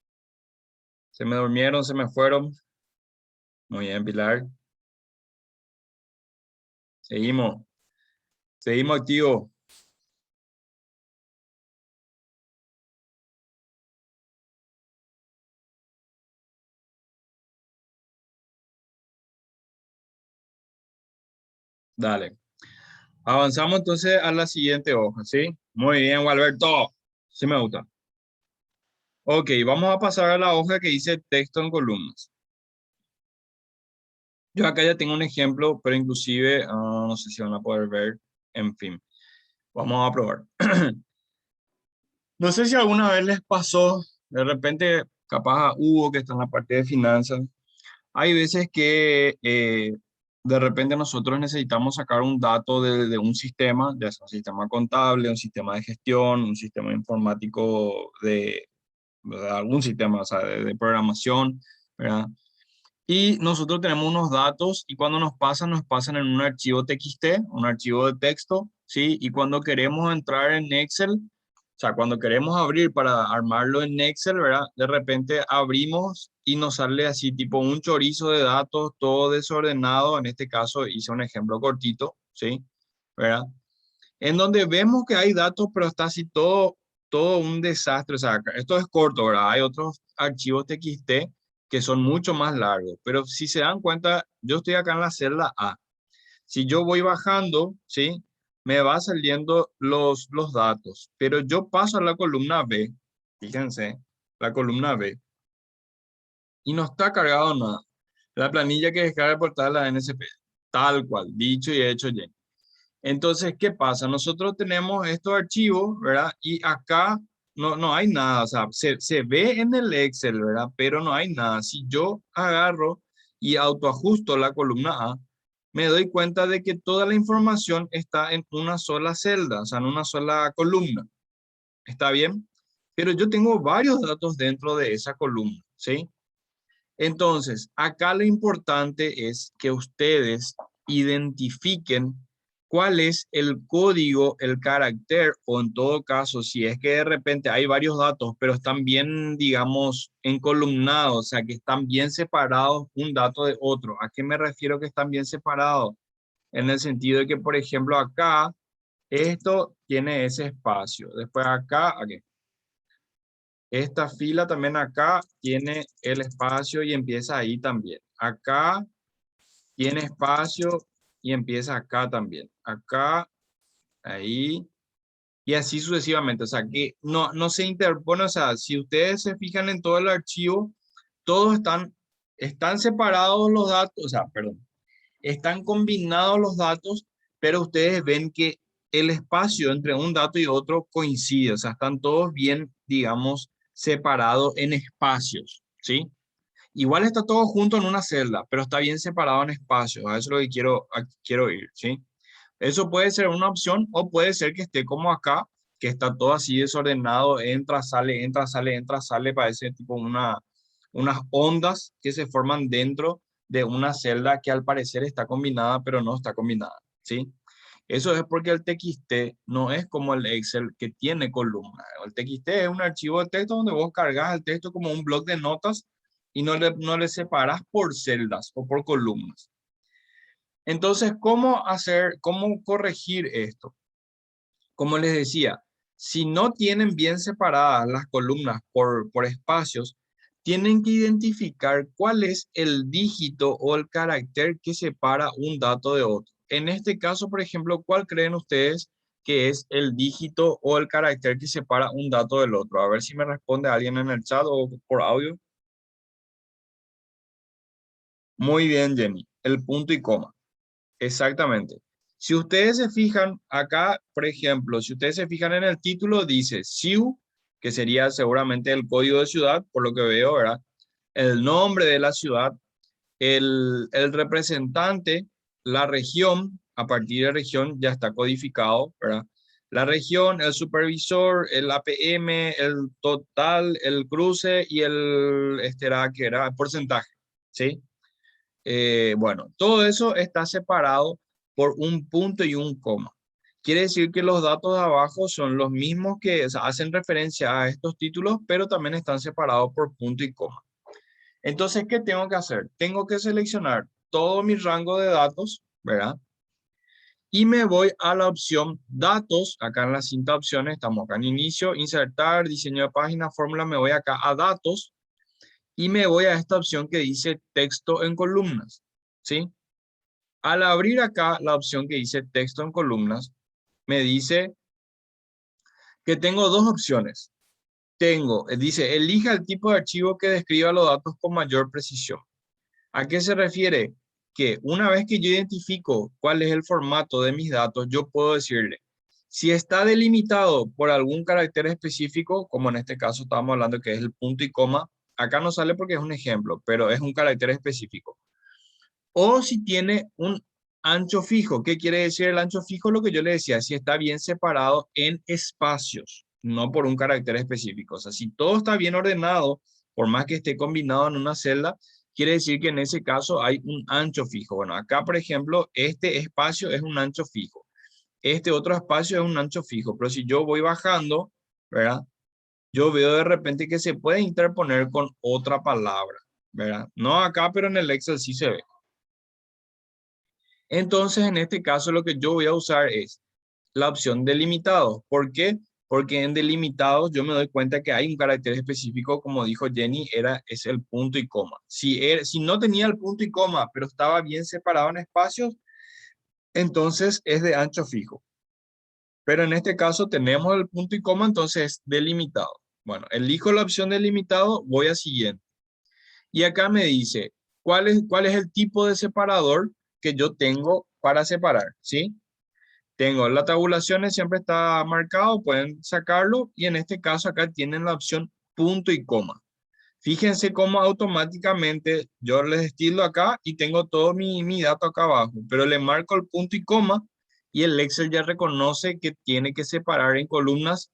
¿Se me durmieron? ¿Se me fueron? Muy bien, Pilar. Seguimos. Seguimos activos. Dale. Avanzamos entonces a la siguiente hoja, ¿sí? Muy bien, Gualberto. Sí me gusta. Ok, vamos a pasar a la hoja que dice texto en columnas. Yo acá ya tengo un ejemplo, pero inclusive no sé si van a poder ver. En fin, vamos a probar. No sé si alguna vez les pasó, de repente, capaz a Hugo que está en la parte de finanzas, hay veces que de repente nosotros necesitamos sacar un dato de un sistema, ya sea un sistema contable, un sistema de gestión, un sistema informático de algún sistema, o sea, de programación, ¿verdad? Y nosotros tenemos unos datos y cuando nos pasan en un archivo TXT, un archivo de texto, ¿sí? Y cuando queremos entrar en Excel, o sea, cuando queremos abrir para armarlo en Excel, ¿verdad? De repente abrimos y nos sale así tipo un chorizo de datos, todo desordenado. En este caso hice un ejemplo cortito, ¿sí? ¿Verdad? En donde vemos que hay datos, pero está así todo un desastre. O sea, esto es corto, ¿verdad? Hay otros archivos TXT que son mucho más largos, pero si se dan cuenta, yo estoy acá en la celda A. Si yo voy bajando, ¿sí? Me va saliendo los datos, pero yo paso a la columna B, fíjense, la columna B, y no está cargado nada. La planilla que descarga el portal de la NSP, tal cual, dicho y hecho ya. Entonces, ¿qué pasa? Nosotros tenemos estos archivos, ¿verdad? Y acá no hay nada, o sea, se ve en el Excel, ¿verdad? Pero no hay nada. Si yo agarro y autoajusto la columna A, me doy cuenta de que toda la información está en una sola celda, o sea, en una sola columna. ¿Está bien? Pero yo tengo varios datos dentro de esa columna, ¿sí? Entonces, acá lo importante es que ustedes identifiquen cuál es el código, el carácter, o en todo caso, si es que de repente hay varios datos, pero están bien, digamos, encolumnados, o sea, que están bien separados un dato de otro. ¿A qué me refiero que están bien separados? En el sentido de que, por ejemplo, acá, esto tiene ese espacio. Después acá, aquí. Esta fila también acá tiene el espacio y empieza ahí también. Acá tiene espacio y empieza acá también. Acá, ahí, y así sucesivamente. O sea, que no se interpone. O sea, si ustedes se fijan en todo el archivo, todos están separados los datos, o sea, perdón, están combinados los datos, pero ustedes ven que el espacio entre un dato y otro coincide. O sea, están todos bien, digamos, separado en espacios, ¿sí? Igual está todo junto en una celda, pero está bien separado en espacios. A eso es lo que quiero ir, ¿sí? Eso puede ser una opción o puede ser que esté como acá, que está todo así desordenado, entra, sale, entra, sale, entra, sale, parece tipo unas ondas que se forman dentro de una celda que al parecer está combinada, pero no está combinada, ¿sí? Eso es porque el TXT no es como el Excel que tiene columnas. El TXT es un archivo de texto donde vos cargas el texto como un bloc de notas y no le separas por celdas o por columnas. Entonces, cómo corregir esto? Como les decía, si no tienen bien separadas las columnas por espacios, tienen que identificar cuál es el dígito o el carácter que separa un dato de otro. En este caso, por ejemplo, ¿cuál creen ustedes que es el dígito o el carácter que separa un dato del otro? A ver si me responde alguien en el chat o por audio. Muy bien, Jenny. El punto y coma. Exactamente. Si ustedes se fijan acá, por ejemplo, si ustedes se fijan en el título, dice CIU, que sería seguramente el código de ciudad, por lo que veo, ¿verdad? El nombre de la ciudad, el representante, la región, a partir de región ya está codificado, ¿verdad? La región, el supervisor, el APM, el total, el cruce y que era el porcentaje, ¿sí? Bueno, todo eso está separado por un punto y un coma. Quiere decir que los datos de abajo son los mismos que, o sea, hacen referencia a estos títulos, pero también están separados por punto y coma. Entonces, ¿qué tengo que hacer? Tengo que seleccionar todo mi rango de datos, ¿verdad? Y me voy a la opción datos, acá en la cinta opciones, estamos acá en inicio, insertar, diseño de página, fórmula, me voy acá a datos y me voy a esta opción que dice texto en columnas, ¿sí? Al abrir acá la opción que dice texto en columnas, me dice que tengo dos opciones. Dice, elija el tipo de archivo que describa los datos con mayor precisión. ¿A qué se refiere? Que una vez que yo identifico cuál es el formato de mis datos, yo puedo decirle, si está delimitado por algún carácter específico, como en este caso estábamos hablando que es el punto y coma, acá no sale porque es un ejemplo, pero es un carácter específico. O si tiene un ancho fijo. ¿Qué quiere decir el ancho fijo? Lo que yo le decía, si está bien separado en espacios, no por un carácter específico. O sea, si todo está bien ordenado, por más que esté combinado en una celda, quiere decir que en ese caso hay un ancho fijo. Bueno, acá, por ejemplo, este espacio es un ancho fijo. Este otro espacio es un ancho fijo. Pero si yo voy bajando, ¿verdad? Yo veo de repente que se puede interponer con otra palabra, ¿verdad? No acá, pero en el Excel sí se ve. Entonces, en este caso, lo que yo voy a usar es la opción delimitados. ¿Por qué? Porque en delimitados yo me doy cuenta que hay un carácter específico, como dijo Jenny, es el punto y coma. Si no tenía el punto y coma, pero estaba bien separado en espacios, entonces es de ancho fijo. Pero en este caso tenemos el punto y coma, entonces es delimitado. Bueno, elijo la opción delimitado, voy a siguiente. Y acá me dice, ¿cuál es el tipo de separador que yo tengo para separar? ¿Sí? Tengo las tabulaciones, siempre está marcado, pueden sacarlo. Y en este caso acá tienen la opción punto y coma. Fíjense cómo automáticamente yo les estilo acá y tengo todo mi dato acá abajo. Pero le marco el punto y coma y el Excel ya reconoce que tiene que separar en columnas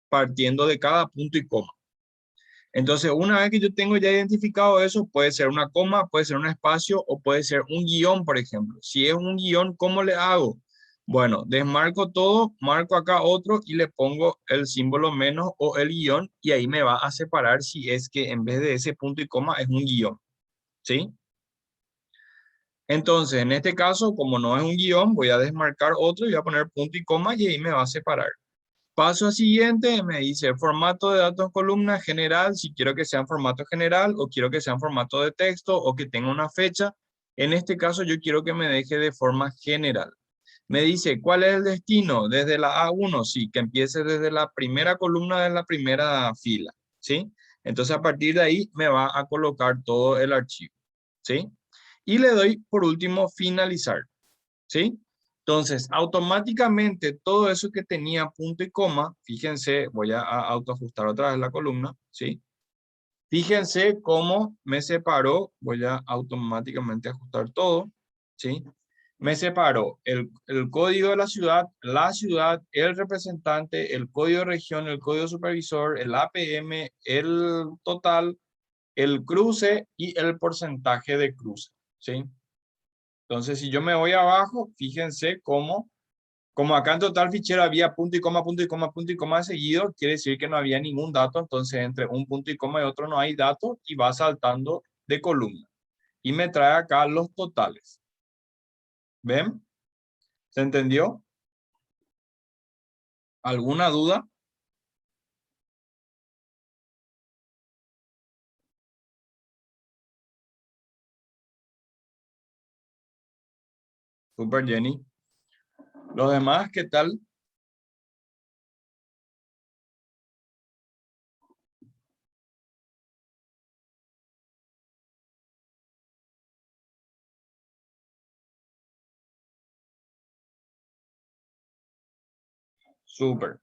partiendo de cada punto y coma. Entonces, una vez que yo tengo ya identificado eso, puede ser una coma, puede ser un espacio o puede ser un guión, por ejemplo. Si es un guión, ¿cómo le hago? Bueno, desmarco todo, marco acá otro y le pongo el símbolo menos o el guión y ahí me va a separar si es que en vez de ese punto y coma es un guión. ¿Sí? Entonces, en este caso, como no es un guión, voy a desmarcar otro y voy a poner punto y coma y ahí me va a separar. Paso al siguiente, me dice formato de datos columna general, si quiero que sea en formato general o quiero que sea en formato de texto o que tenga una fecha. En este caso yo quiero que me deje de forma general. Me dice, ¿cuál es el destino? Desde la A1, sí, que empiece desde la primera columna de la primera fila, ¿sí? Entonces a partir de ahí me va a colocar todo el archivo, ¿sí? Y le doy por último finalizar, ¿sí? Entonces, automáticamente todo eso que tenía punto y coma, fíjense, voy a autoajustar otra vez la columna, ¿sí? Fíjense cómo me separó, voy a automáticamente ajustar todo, ¿sí? Me separó el código de la ciudad, el representante, el código de región, el código supervisor, el APM, el total, el cruce y el porcentaje de cruce, ¿sí? Entonces, si yo me voy abajo, fíjense cómo, como acá en total fichero había punto y coma, punto y coma, punto y coma seguido, quiere decir que no había ningún dato, entonces entre un punto y coma y otro no hay datos y va saltando de columna. Y me trae acá los totales. ¿Ven? ¿Se entendió? ¿Alguna duda? Super, Jenny. ¿Los demás qué tal? Súper.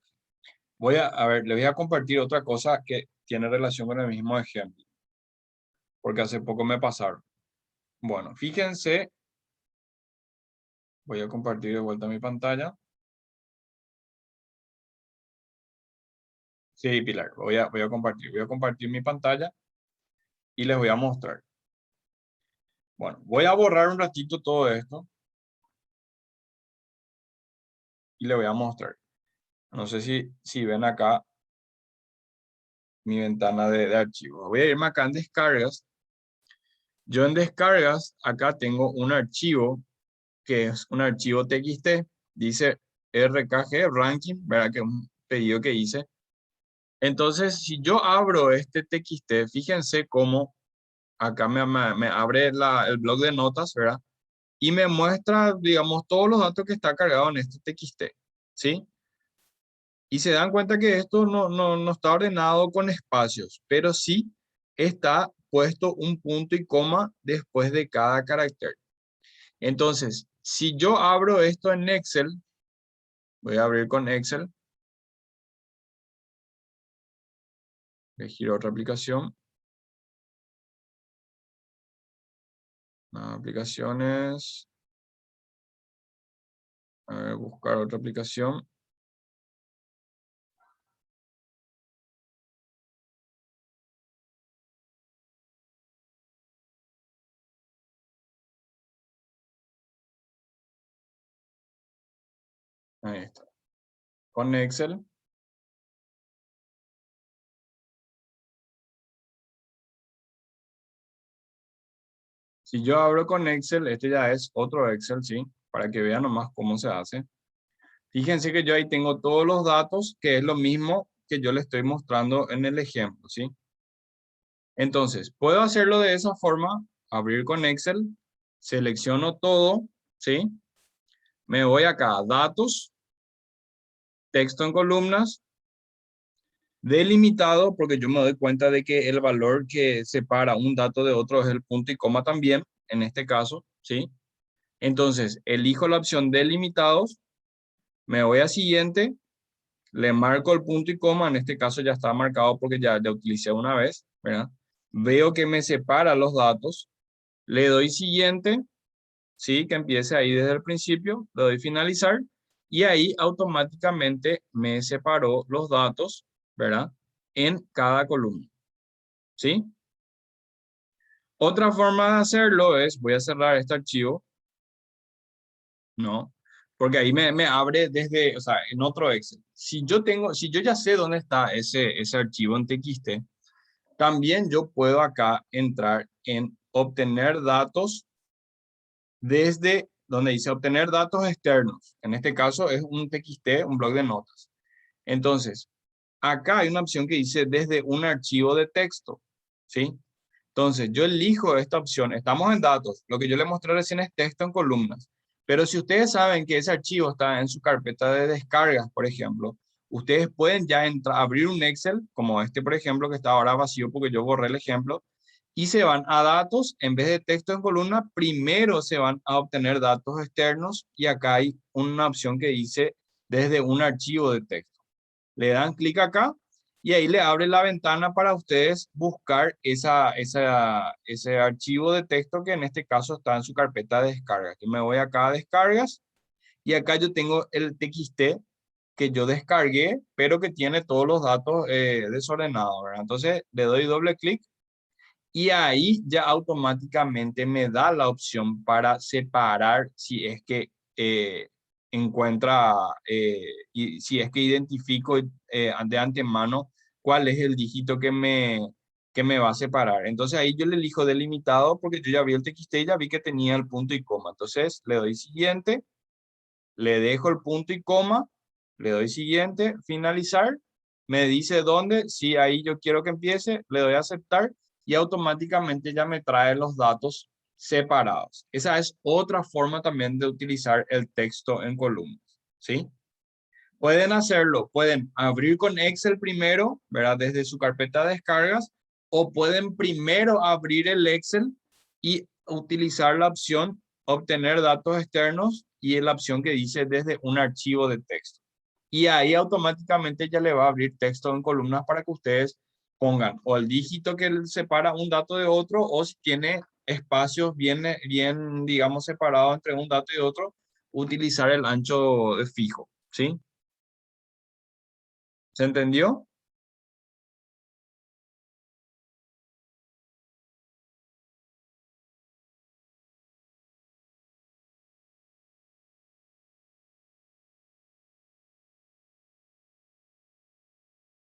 A ver, les voy a compartir otra cosa que tiene relación con el mismo ejemplo, porque hace poco me pasaron. Bueno, fíjense, voy a compartir de vuelta mi pantalla. Sí, Pilar, voy a compartir mi pantalla y les voy a mostrar. Bueno, voy a borrar un ratito todo esto y les voy a mostrar. No sé si ven acá mi ventana de archivos. Voy a irme acá en descargas. Yo en descargas, acá tengo un archivo que es un archivo TXT. Dice RKG Ranking, ¿verdad? Que es un pedido que hice. Entonces, si yo abro este TXT, fíjense cómo acá me abre el blog de notas, ¿verdad? Y me muestra, digamos, todos los datos que está cargado en este TXT, ¿sí? Y se dan cuenta que esto no está ordenado con espacios, pero sí está puesto un punto y coma después de cada carácter. Entonces, si yo abro esto en Excel, voy a abrir con Excel, elegir otra aplicación, aplicaciones, a ver, buscar otra aplicación. Ahí está. Con Excel. Si yo abro con Excel, este ya es otro Excel, ¿sí? Para que vean nomás cómo se hace. Fíjense que yo ahí tengo todos los datos, que es lo mismo que yo les estoy mostrando en el ejemplo, ¿sí? Entonces, puedo hacerlo de esa forma, abrir con Excel, selecciono todo, ¿sí? Me voy acá, datos, texto en columnas, delimitado, porque yo me doy cuenta de que el valor que separa un dato de otro es el punto y coma también, en este caso, ¿sí? Entonces, elijo la opción delimitados, me voy a siguiente, le marco el punto y coma, en este caso ya está marcado porque ya utilicé una vez, ¿verdad? Veo que me separa los datos, le doy siguiente, ¿sí? Que empiece ahí desde el principio, le doy finalizar y ahí automáticamente me separó los datos, ¿verdad? En cada columna, ¿sí? Otra forma de hacerlo es, voy a cerrar este archivo, ¿no? Porque ahí me abre desde, o sea, en otro Excel. Si yo ya sé dónde está ese archivo en TXT, también yo puedo acá entrar en obtener datos desde donde dice obtener datos externos. En este caso es un TXT, un blog de notas. Entonces, acá hay una opción que dice desde un archivo de texto, ¿sí? Entonces, yo elijo esta opción. Estamos en datos. Lo que yo le mostré recién es texto en columnas. Pero si ustedes saben que ese archivo está en su carpeta de descargas, por ejemplo, ustedes pueden ya entrar, abrir un Excel, como este, por ejemplo, que está ahora vacío porque yo borré el ejemplo, y se van a datos, en vez de texto en columna, primero se van a obtener datos externos y acá hay una opción que dice desde un archivo de texto. Le dan clic acá y ahí le abre la ventana para ustedes buscar ese archivo de texto que en este caso está en su carpeta de descargas. Yo me voy acá a descargas y acá yo tengo el TXT que yo descargué, pero que tiene todos los datos desordenados, ¿verdad? Entonces le doy doble clic y ahí ya automáticamente me da la opción para separar si es que encuentra, y si es que identifico de antemano cuál es el dígito que me va a separar. Entonces ahí yo le elijo delimitado porque yo ya vi el TXT y ya vi que tenía el punto y coma. Entonces le doy siguiente, le dejo el punto y coma, le doy siguiente, finalizar, me dice dónde, si ahí yo quiero que empiece, le doy a aceptar y automáticamente ya me trae los datos separados. Esa es otra forma también de utilizar el texto en columnas, ¿sí? Pueden hacerlo, pueden abrir con Excel primero, ¿verdad? Desde su carpeta de descargas, o pueden primero abrir el Excel y utilizar la opción obtener datos externos y la opción que dice desde un archivo de texto. Y ahí automáticamente ya le va a abrir texto en columnas para que ustedes pongan o el dígito que separa un dato de otro o si tiene espacios bien, digamos, separados entre un dato y otro, utilizar el ancho de fijo, ¿sí? ¿Se entendió?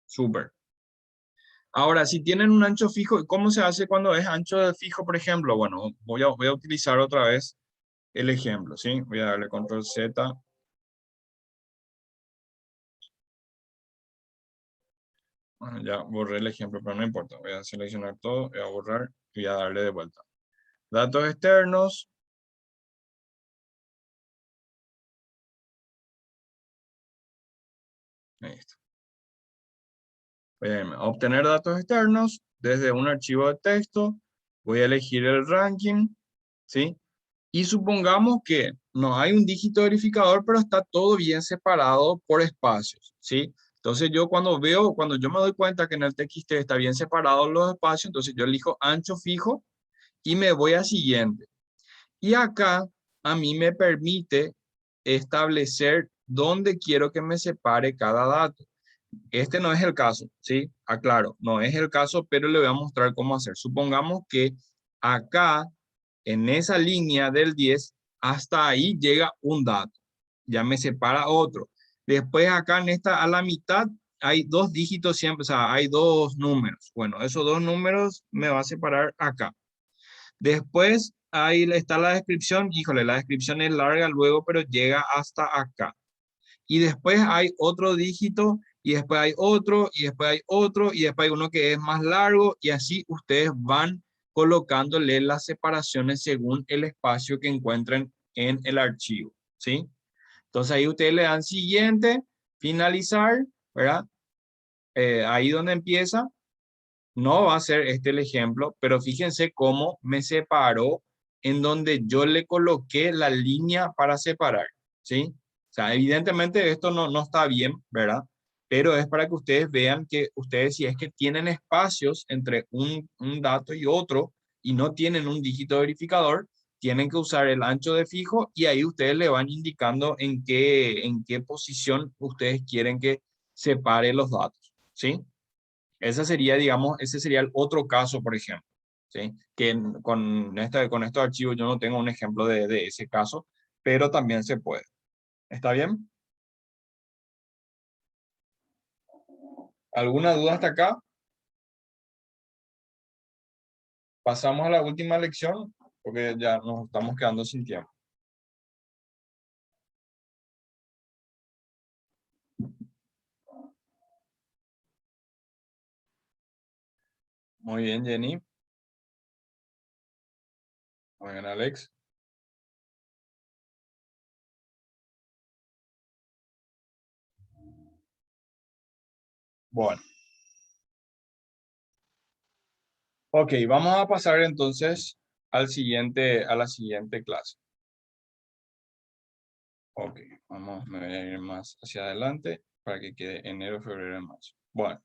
Súper. Ahora, si tienen un ancho fijo, ¿cómo se hace cuando es ancho de fijo, por ejemplo? Bueno, voy a utilizar otra vez el ejemplo, ¿sí? Voy a darle control Z. Bueno, ya borré el ejemplo, pero no importa. Voy a seleccionar todo, voy a borrar y a darle de vuelta. Datos externos. Ahí está. Voy a obtener datos externos desde un archivo de texto. Voy a elegir el ranking, ¿sí? Y supongamos que no hay un dígito verificador, pero está todo bien separado por espacios, ¿sí? Entonces yo cuando yo me doy cuenta que en el TXT está bien separado los espacios, entonces yo elijo ancho fijo y me voy a siguiente. Y acá a mí me permite establecer dónde quiero que me separe cada dato. Este no es el caso, ¿sí? Aclaro, no es el caso, pero le voy a mostrar cómo hacer. Supongamos que acá, en esa línea del 10, hasta ahí llega un dato. Ya me separa otro. Después acá en esta, a la mitad, hay dos dígitos siempre, o sea, hay dos números. Bueno, esos dos números me va a separar acá. Después ahí está la descripción. Híjole, la descripción es larga luego, pero llega hasta acá y después hay otro dígito y después hay otro y después hay otro y después hay uno que es más largo y así ustedes van colocándole las separaciones según el espacio que encuentren en el archivo, ¿sí? Entonces ahí ustedes le dan siguiente, finalizar, ¿verdad? Ahí donde empieza, no va a ser este el ejemplo, pero fíjense cómo me separó en donde yo le coloqué la línea para separar, ¿sí? O sea, evidentemente esto no está bien, ¿verdad? Pero es para que ustedes vean que ustedes si es que tienen espacios entre un dato y otro y no tienen un dígito verificador, tienen que usar el ancho de fijo y ahí ustedes le van indicando en qué posición ustedes quieren que separe los datos, ¿sí? Ese sería, digamos, ese sería el otro caso, por ejemplo, ¿sí? Con estos archivos yo no tengo un ejemplo de ese caso, pero también se puede. ¿Está bien? ¿Alguna duda hasta acá? Pasamos a la última lección porque ya nos estamos quedando sin tiempo. Muy bien, Jenny. Muy bien, Alex. Bueno, Ok, vamos a pasar entonces a la siguiente clase. Ok, me voy a ir más hacia adelante para que quede enero, febrero y marzo. Bueno,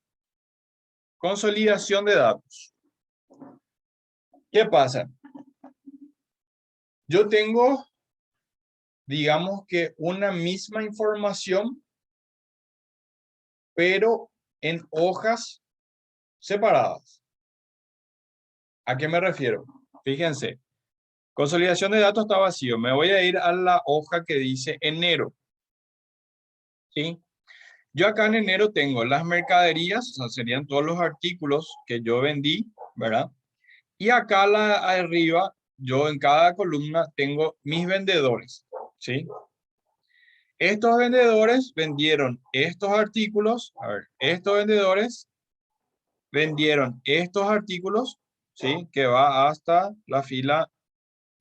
consolidación de datos. ¿Qué pasa? Yo tengo, digamos que una misma información, pero en hojas separadas. ¿A qué me refiero? Fíjense, consolidación de datos está vacío. Me voy a ir a la hoja que dice enero. ¿Sí? Yo acá en enero tengo las mercaderías, o sea, serían todos los artículos que yo vendí, ¿verdad? Y acá arriba, yo en cada columna tengo mis vendedores, ¿sí? Estos vendedores vendieron estos artículos, a ver, estos vendedores vendieron estos artículos, ¿sí? Que va hasta la fila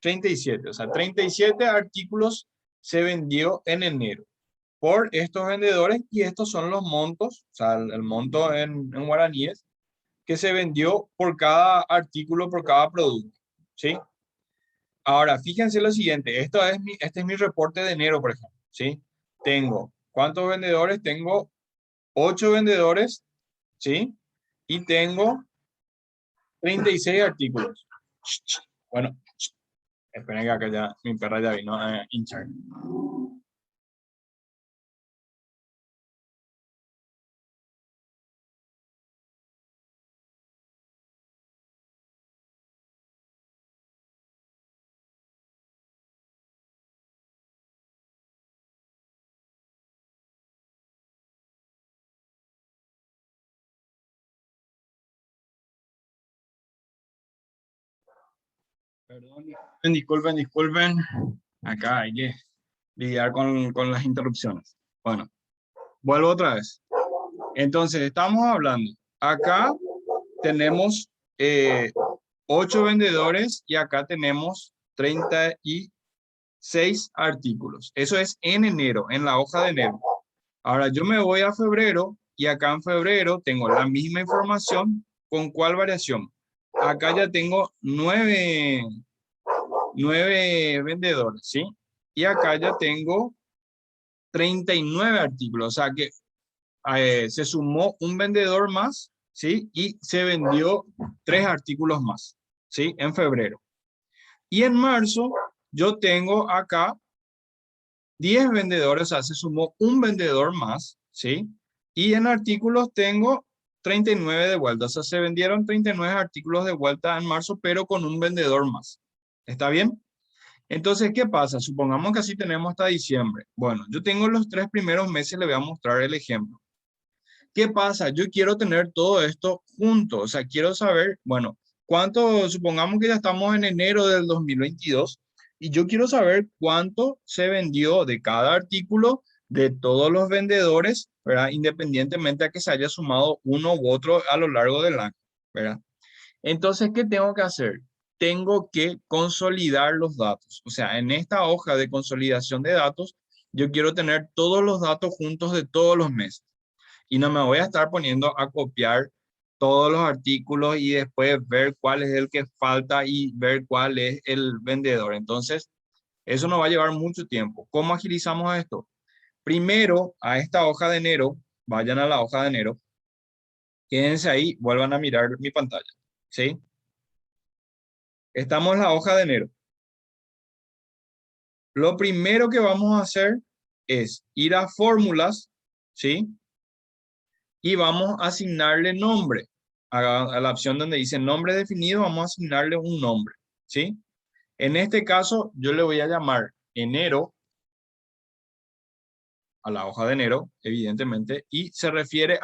37, o sea, 37 artículos se vendió en enero por estos vendedores y estos son los montos, o sea, el monto en guaraníes que se vendió por cada artículo, por cada producto, ¿sí? Ahora, fíjense lo siguiente, este es mi reporte de enero, por ejemplo, ¿sí? Tengo, ¿cuántos vendedores? Tengo 8 vendedores, ¿sí? Y tengo 36 artículos. Bueno, esperen que acá ya mi perra ya vino a hinchar. Perdón, disculpen. Acá hay que lidiar con las interrupciones. Bueno, vuelvo otra vez. Entonces, estamos hablando. Acá tenemos 8 vendedores y acá tenemos 36 artículos. Eso es en enero, en la hoja de enero. Ahora yo me voy a febrero y acá en febrero tengo la misma información. ¿Con cuál variación? Acá ya tengo 9 vendedores, ¿sí? Y acá ya tengo 39 artículos. O sea que se sumó un vendedor más, ¿sí? Y se vendió 3 artículos más, ¿sí? En febrero. Y en marzo yo tengo acá 10 vendedores, o sea, se sumó un vendedor más, ¿sí? Y en artículos tengo 39 de vuelta, o sea, se vendieron 39 artículos de vuelta en marzo, pero con un vendedor más. ¿Está bien? Entonces, ¿qué pasa? Supongamos que así tenemos hasta diciembre. Bueno, yo tengo los 3 primeros meses, le voy a mostrar el ejemplo. ¿Qué pasa? Yo quiero tener todo esto junto, o sea, quiero saber, bueno, cuánto, supongamos que ya estamos en enero del 2022 y yo quiero saber cuánto se vendió de cada artículo de todos los vendedores, ¿verdad? Independientemente a que se haya sumado uno u otro a lo largo del año, ¿verdad? Entonces, ¿qué tengo que hacer? Tengo que consolidar los datos. O sea, en esta hoja de consolidación de datos, yo quiero tener todos los datos juntos de todos los meses y no me voy a estar poniendo a copiar todos los artículos y después ver cuál es el que falta y ver cuál es el vendedor. Entonces, eso nos va a llevar mucho tiempo. ¿Cómo agilizamos esto? Primero, a esta hoja de enero, vayan a la hoja de enero, quédense ahí, vuelvan a mirar mi pantalla, ¿sí? Estamos en la hoja de enero. Lo primero que vamos a hacer es ir a fórmulas, ¿sí? Y vamos a asignarle nombre. A la opción donde dice nombre definido, vamos a asignarle un nombre, ¿sí? En este caso, yo le voy a llamar enero, a la hoja de enero, evidentemente, y se refiere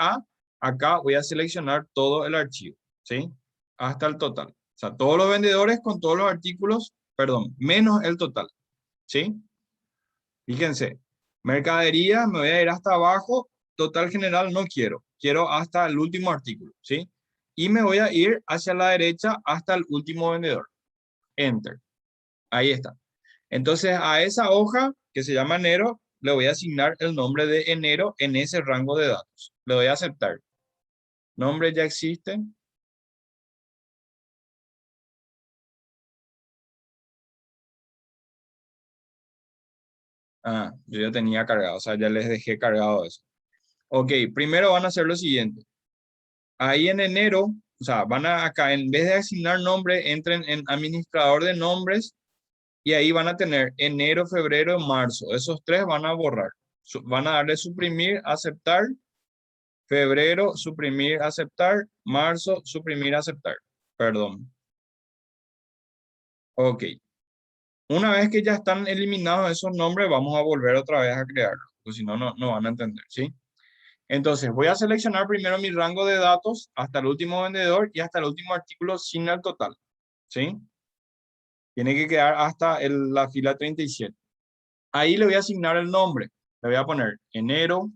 acá voy a seleccionar todo el archivo, ¿sí? Hasta el total. O sea, todos los vendedores con todos los artículos, perdón, menos el total, ¿sí? Fíjense, mercadería, me voy a ir hasta abajo, total general no quiero, quiero hasta el último artículo, ¿sí? Y me voy a ir hacia la derecha hasta el último vendedor. Enter. Ahí está. Entonces a esa hoja que se llama enero, le voy a asignar el nombre de enero en ese rango de datos. Le voy a aceptar. Nombre ya existe. Ah, yo ya tenía cargado, o sea, ya les dejé cargado eso. Ok, primero van a hacer lo siguiente. Ahí en enero, o sea, van a acá, en vez de asignar nombre, entren en administrador de nombres y ahí van a tener enero, febrero, marzo. Esos tres van a borrar. Van a darle suprimir, aceptar, febrero, suprimir, aceptar, marzo, suprimir, aceptar. Perdón. Ok. Una vez que ya están eliminados esos nombres, vamos a volver otra vez a crearlos, porque si no, no van a entender, ¿sí? Entonces, voy a seleccionar primero mi rango de datos hasta el último vendedor y hasta el último artículo sin el total, ¿sí? Tiene que quedar hasta la fila 37. Ahí le voy a asignar el nombre. Le voy a poner enero.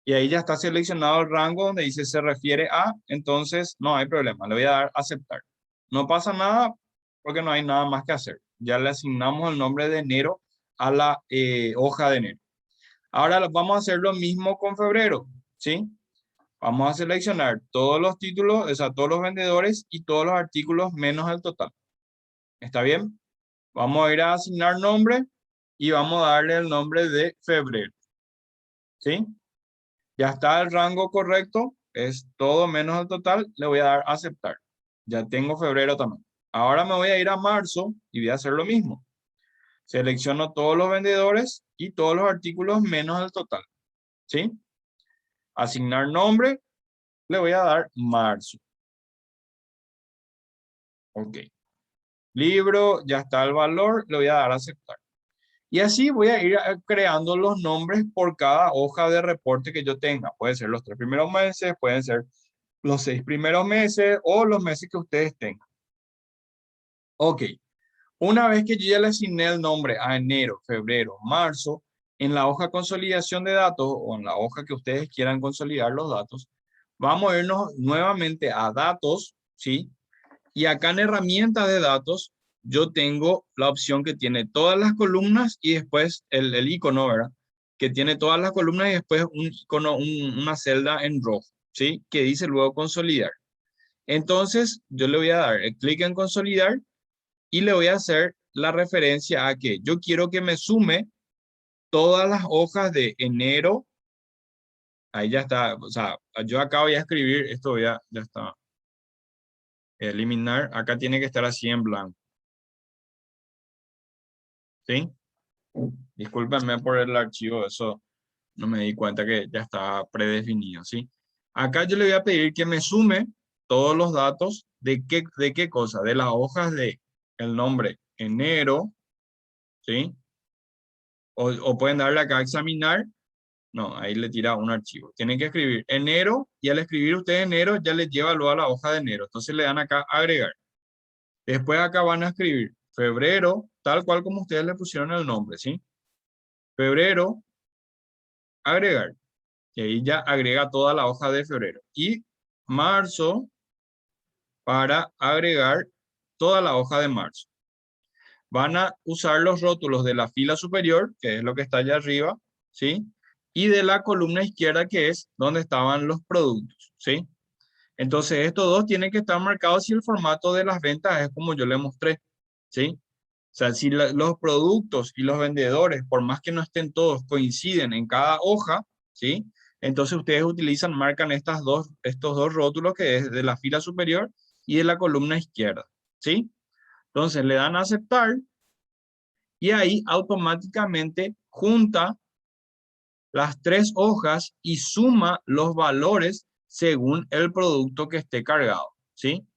Y ahí ya está seleccionado el rango donde dice se refiere a, entonces no hay problema. Le voy a dar aceptar. No pasa nada porque no hay nada más que hacer. Ya le asignamos el nombre de enero a la hoja de enero. Ahora vamos a hacer lo mismo con febrero, ¿sí? Vamos a seleccionar todos los títulos, o sea, todos los vendedores y todos los artículos menos el total. ¿Está bien? Vamos a ir a asignar nombre y vamos a darle el nombre de febrero. ¿Sí? Ya está el rango correcto, es todo menos el total, le voy a dar aceptar. Ya tengo febrero también. Ahora me voy a ir a marzo y voy a hacer lo mismo. Selecciono todos los vendedores y todos los artículos menos el total. ¿Sí? Asignar nombre, le voy a dar marzo. Ok. Libro, ya está el valor, le voy a dar aceptar. Y así voy a ir creando los nombres por cada hoja de reporte que yo tenga. Puede ser los 3 primeros meses, pueden ser los 6 primeros meses o los meses que ustedes tengan. Ok, una vez que yo ya le asigné el nombre a enero, febrero, marzo, en la hoja consolidación de datos o en la hoja que ustedes quieran consolidar los datos, vamos a irnos nuevamente a datos, ¿sí? Y acá en herramientas de datos, yo tengo la opción que tiene todas las columnas y después el icono, ¿verdad? Que tiene todas las columnas y después un icono, una celda en rojo, ¿sí? Que dice luego consolidar. Entonces, yo le voy a dar el clic en consolidar y le voy a hacer la referencia a que yo quiero que me sume todas las hojas de enero. Ahí ya está, o sea, yo acá voy a escribir, esto ya está. Eliminar, acá tiene que estar así en blanco. ¿Sí? Discúlpenme por el archivo, eso no me di cuenta que ya estaba predefinido, ¿sí? Acá yo le voy a pedir que me sume todos los datos de qué cosa, de las hojas de el nombre enero, ¿sí? O pueden darle acá a examinar, no, ahí le tira un archivo. Tienen que escribir enero y al escribir usted enero ya les lleva luego a la hoja de enero, entonces le dan acá agregar. Después acá van a escribir febrero, tal cual como ustedes le pusieron el nombre, ¿sí? Febrero, agregar. Y ahí ya agrega toda la hoja de febrero. Y marzo para agregar toda la hoja de marzo. Van a usar los rótulos de la fila superior, que es lo que está allá arriba, ¿sí? Y de la columna izquierda, que es donde estaban los productos, ¿sí? Entonces, estos dos tienen que estar marcados si el formato de las ventas es como yo le mostré, ¿sí? O sea, si los productos y los vendedores, por más que no estén todos, coinciden en cada hoja, ¿sí? Entonces ustedes utilizan, marcan estos dos rótulos que es de la fila superior y de la columna izquierda, ¿sí? Entonces le dan a aceptar y ahí automáticamente junta las tres hojas y suma los valores según el producto que esté cargado, ¿sí?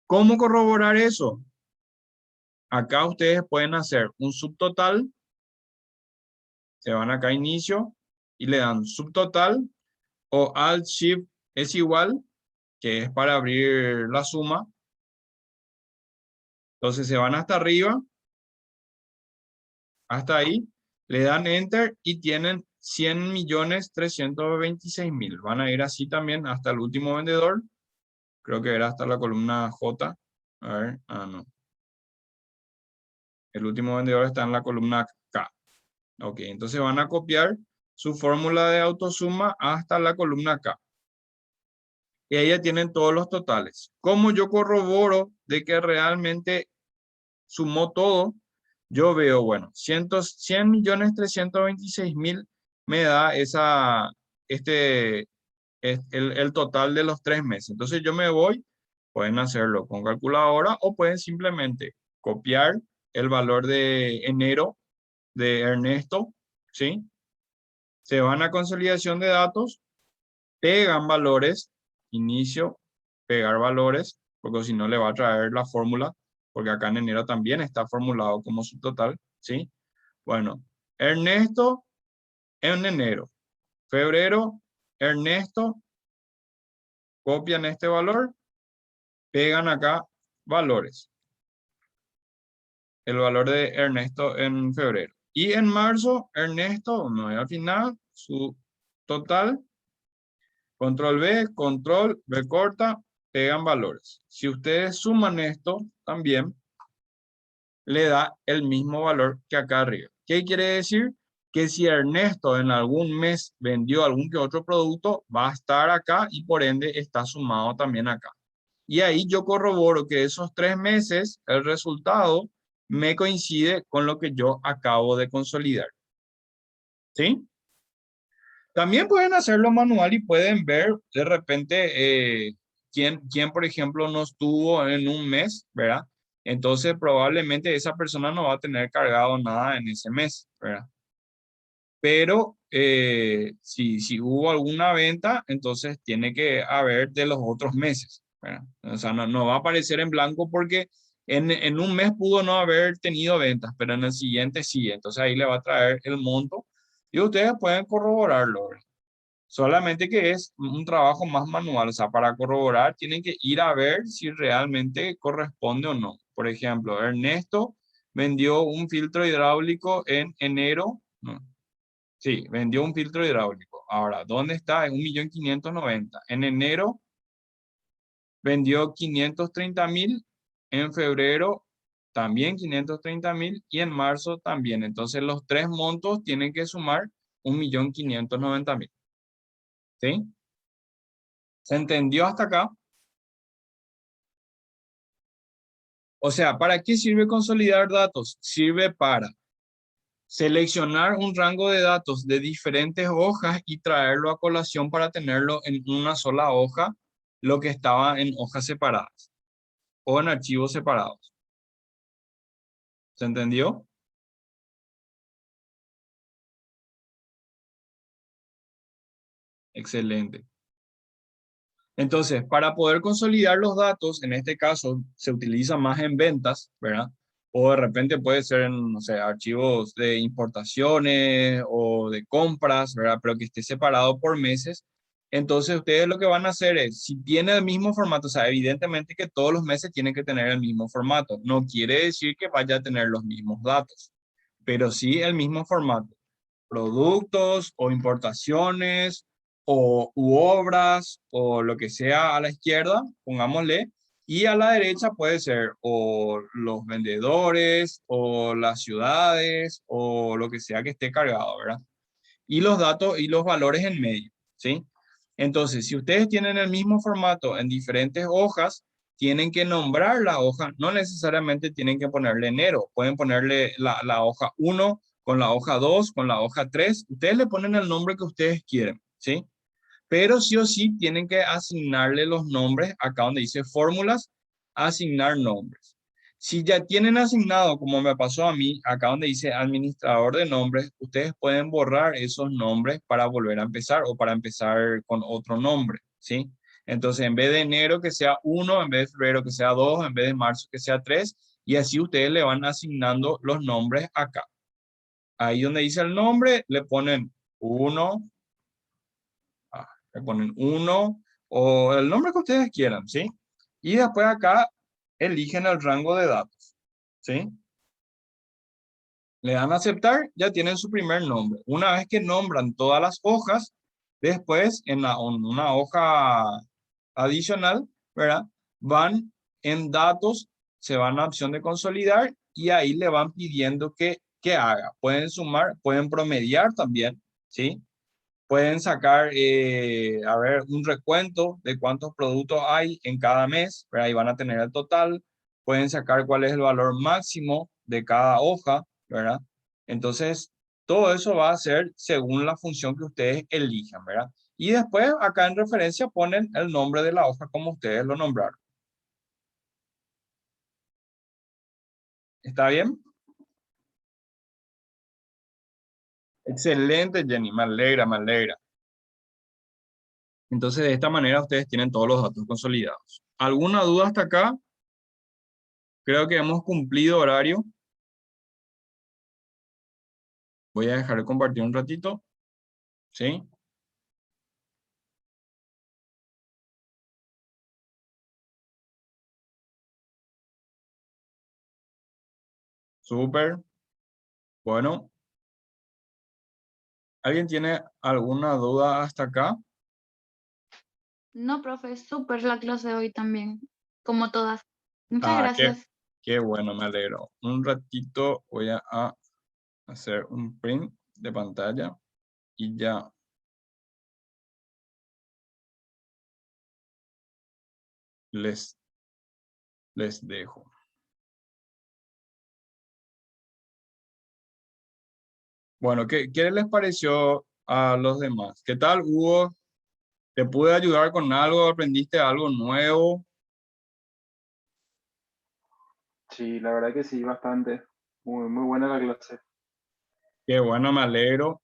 ¿Cómo corroborar eso? Acá ustedes pueden hacer un subtotal, se van acá a inicio y le dan subtotal o Alt Shift es igual, que es para abrir la suma. Entonces se van hasta arriba, hasta ahí, le dan Enter y tienen 100.326.000. Van a ir así también hasta el último vendedor. Creo que era hasta la columna J. A ver, no. El último vendedor está en la columna K. Ok, entonces van a copiar su fórmula de autosuma hasta la columna K. Y ahí ya tienen todos los totales. ¿Cómo yo corroboro de que realmente sumó todo? yo veo, bueno, 100.326.000 me da el total de los 3 meses. Entonces yo me voy, pueden hacerlo con calculadora o pueden simplemente copiar el valor de enero de Ernesto, ¿sí? Se van a consolidación de datos, pegan valores, inicio, pegar valores, porque si no le va a traer la fórmula, porque acá en enero también está formulado como subtotal, ¿sí? Bueno, Ernesto en enero, febrero, Ernesto, copian este valor, pegan acá valores, el valor de Ernesto en febrero. Y en marzo, Ernesto, no al final, su total, control B, control B corta, pegan valores. Si ustedes suman esto también, le da el mismo valor que acá arriba. ¿Qué quiere decir? Que si Ernesto en algún mes vendió algún que otro producto, va a estar acá y por ende está sumado también acá. Y ahí yo corroboro que esos 3 meses, el resultado me coincide con lo que yo acabo de consolidar. ¿Sí? También pueden hacerlo manual y pueden ver de repente quién, por ejemplo, no estuvo en un mes, ¿verdad? Entonces probablemente esa persona no va a tener cargado nada en ese mes, ¿verdad? Pero si hubo alguna venta, entonces tiene que haber de los otros meses, ¿verdad? O sea, no va a aparecer en blanco porque en un mes pudo no haber tenido ventas, pero en el siguiente sí. Entonces ahí le va a traer el monto y ustedes pueden corroborarlo, ¿verdad? Solamente que es un trabajo más manual, o sea, para corroborar tienen que ir a ver si realmente corresponde o no. Por ejemplo, Ernesto vendió un filtro hidráulico en enero. No, sí, vendió un filtro hidráulico. Ahora, ¿dónde está? En 1.590.000. En enero vendió 530.000. En febrero también 530.000 y en marzo también. Entonces los tres montos tienen que sumar 1.590.000. ¿Sí? ¿Se entendió hasta acá? O sea, ¿para qué sirve consolidar datos? Sirve para seleccionar un rango de datos de diferentes hojas y traerlo a colación para tenerlo en una sola hoja, lo que estaba en hojas separadas o en archivos separados. ¿Se entendió? Excelente. Entonces, para poder consolidar los datos, en este caso se utiliza más en ventas, ¿verdad? O de repente puede ser en, no sé, archivos de importaciones o de compras, ¿verdad? Pero que esté separado por meses. Entonces, ustedes lo que van a hacer es, si tiene el mismo formato, o sea, evidentemente que todos los meses tienen que tener el mismo formato. No quiere decir que vaya a tener los mismos datos, pero sí el mismo formato. Productos o importaciones u obras o lo que sea a la izquierda, pongámosle, y a la derecha puede ser o los vendedores o las ciudades o lo que sea que esté cargado, ¿verdad? Y los datos y los valores en medio, ¿sí? Entonces, si ustedes tienen el mismo formato en diferentes hojas, tienen que nombrar la hoja, no necesariamente tienen que ponerle enero, pueden ponerle la hoja 1 con la hoja 2, con la hoja 3, ustedes le ponen el nombre que ustedes quieren, ¿sí? Pero sí o sí tienen que asignarle los nombres, acá donde dice fórmulas, asignar nombres. Si ya tienen asignado, como me pasó a mí, acá donde dice administrador de nombres, ustedes pueden borrar esos nombres para volver a empezar o para empezar con otro nombre, ¿sí? Entonces, en vez de enero que sea 1, en vez de febrero que sea 2, en vez de marzo que sea 3, y así ustedes le van asignando los nombres acá. Ahí donde dice el nombre, le ponen 1, le ponen 1 o el nombre que ustedes quieran, ¿sí? Y después acá eligen el rango de datos, ¿sí? Le dan a aceptar, ya tienen su primer nombre. Una vez que nombran todas las hojas, después en una hoja adicional, ¿verdad? Van en datos, se van a opción de consolidar y ahí le van pidiendo que haga. Pueden sumar, pueden promediar también, ¿sí? Pueden sacar, a ver, un recuento de cuántos productos hay en cada mes, ¿verdad? Ahí van a tener el total. Pueden sacar cuál es el valor máximo de cada hoja, ¿verdad? Entonces, todo eso va a ser según la función que ustedes elijan, ¿verdad? Y después acá en referencia ponen el nombre de la hoja como ustedes lo nombraron. ¿Está bien? Excelente, Jenny, me alegra, me alegra. Entonces, de esta manera ustedes tienen todos los datos consolidados. ¿Alguna duda hasta acá? Creo que hemos cumplido horario. Voy a dejar de compartir un ratito. ¿Sí? Súper. Bueno, ¿alguien tiene alguna duda hasta acá? No, profe, súper la clase de hoy también, como todas. Muchas Ah, gracias. qué bueno, me alegro. Un ratito voy a hacer un print de pantalla y ya les dejo. Bueno, ¿qué les pareció a los demás? ¿Qué tal, Hugo? ¿Te pude ayudar con algo? ¿Aprendiste algo nuevo? Sí, la verdad que sí, bastante. Muy buena la clase. Qué bueno, me alegro.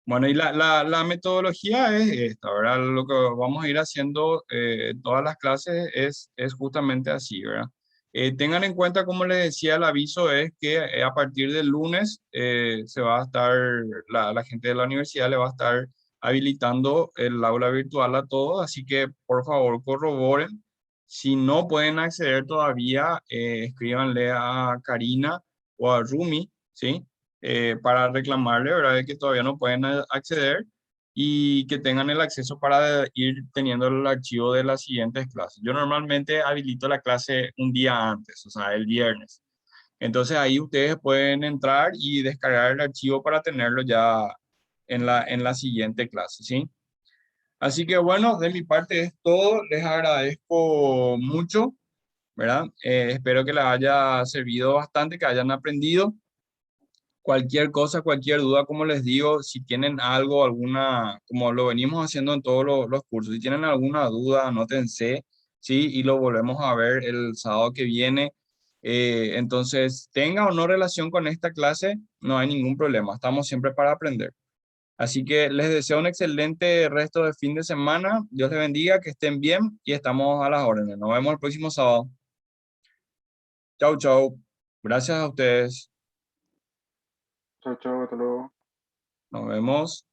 Bueno, y la metodología es esta, ¿verdad? Lo que vamos a ir haciendo en todas las clases es justamente así, ¿verdad? Tengan en cuenta, como les decía, el aviso es que a partir del lunes se va a estar, la gente de la universidad le va a estar habilitando el aula virtual a todos, así que por favor corroboren. Si no pueden acceder todavía, escríbanle a Karina o a Rumi, ¿sí? Para reclamarle, ¿verdad? De que todavía no pueden acceder y que tengan el acceso para ir teniendo el archivo de las siguientes clases. Yo normalmente habilito la clase un día antes, o sea, el viernes. Entonces ahí ustedes pueden entrar y descargar el archivo para tenerlo ya en la siguiente clase, ¿sí? Así que bueno, de mi parte es todo. Les agradezco mucho, ¿verdad? Espero que les haya servido bastante, que hayan aprendido. Cualquier cosa, cualquier duda, como les digo, si tienen algo, alguna, como lo venimos haciendo en todos los cursos, si tienen alguna duda, anótense, ¿sí? Y lo volvemos a ver el sábado que viene. Entonces, tenga o no relación con esta clase, no hay ningún problema, estamos siempre para aprender. Así que les deseo un excelente resto de fin de semana, Dios les bendiga, que estén bien y estamos a las órdenes. Nos vemos el próximo sábado. Chau, chau. Gracias a ustedes. Chao, chao, hasta luego. Nos vemos.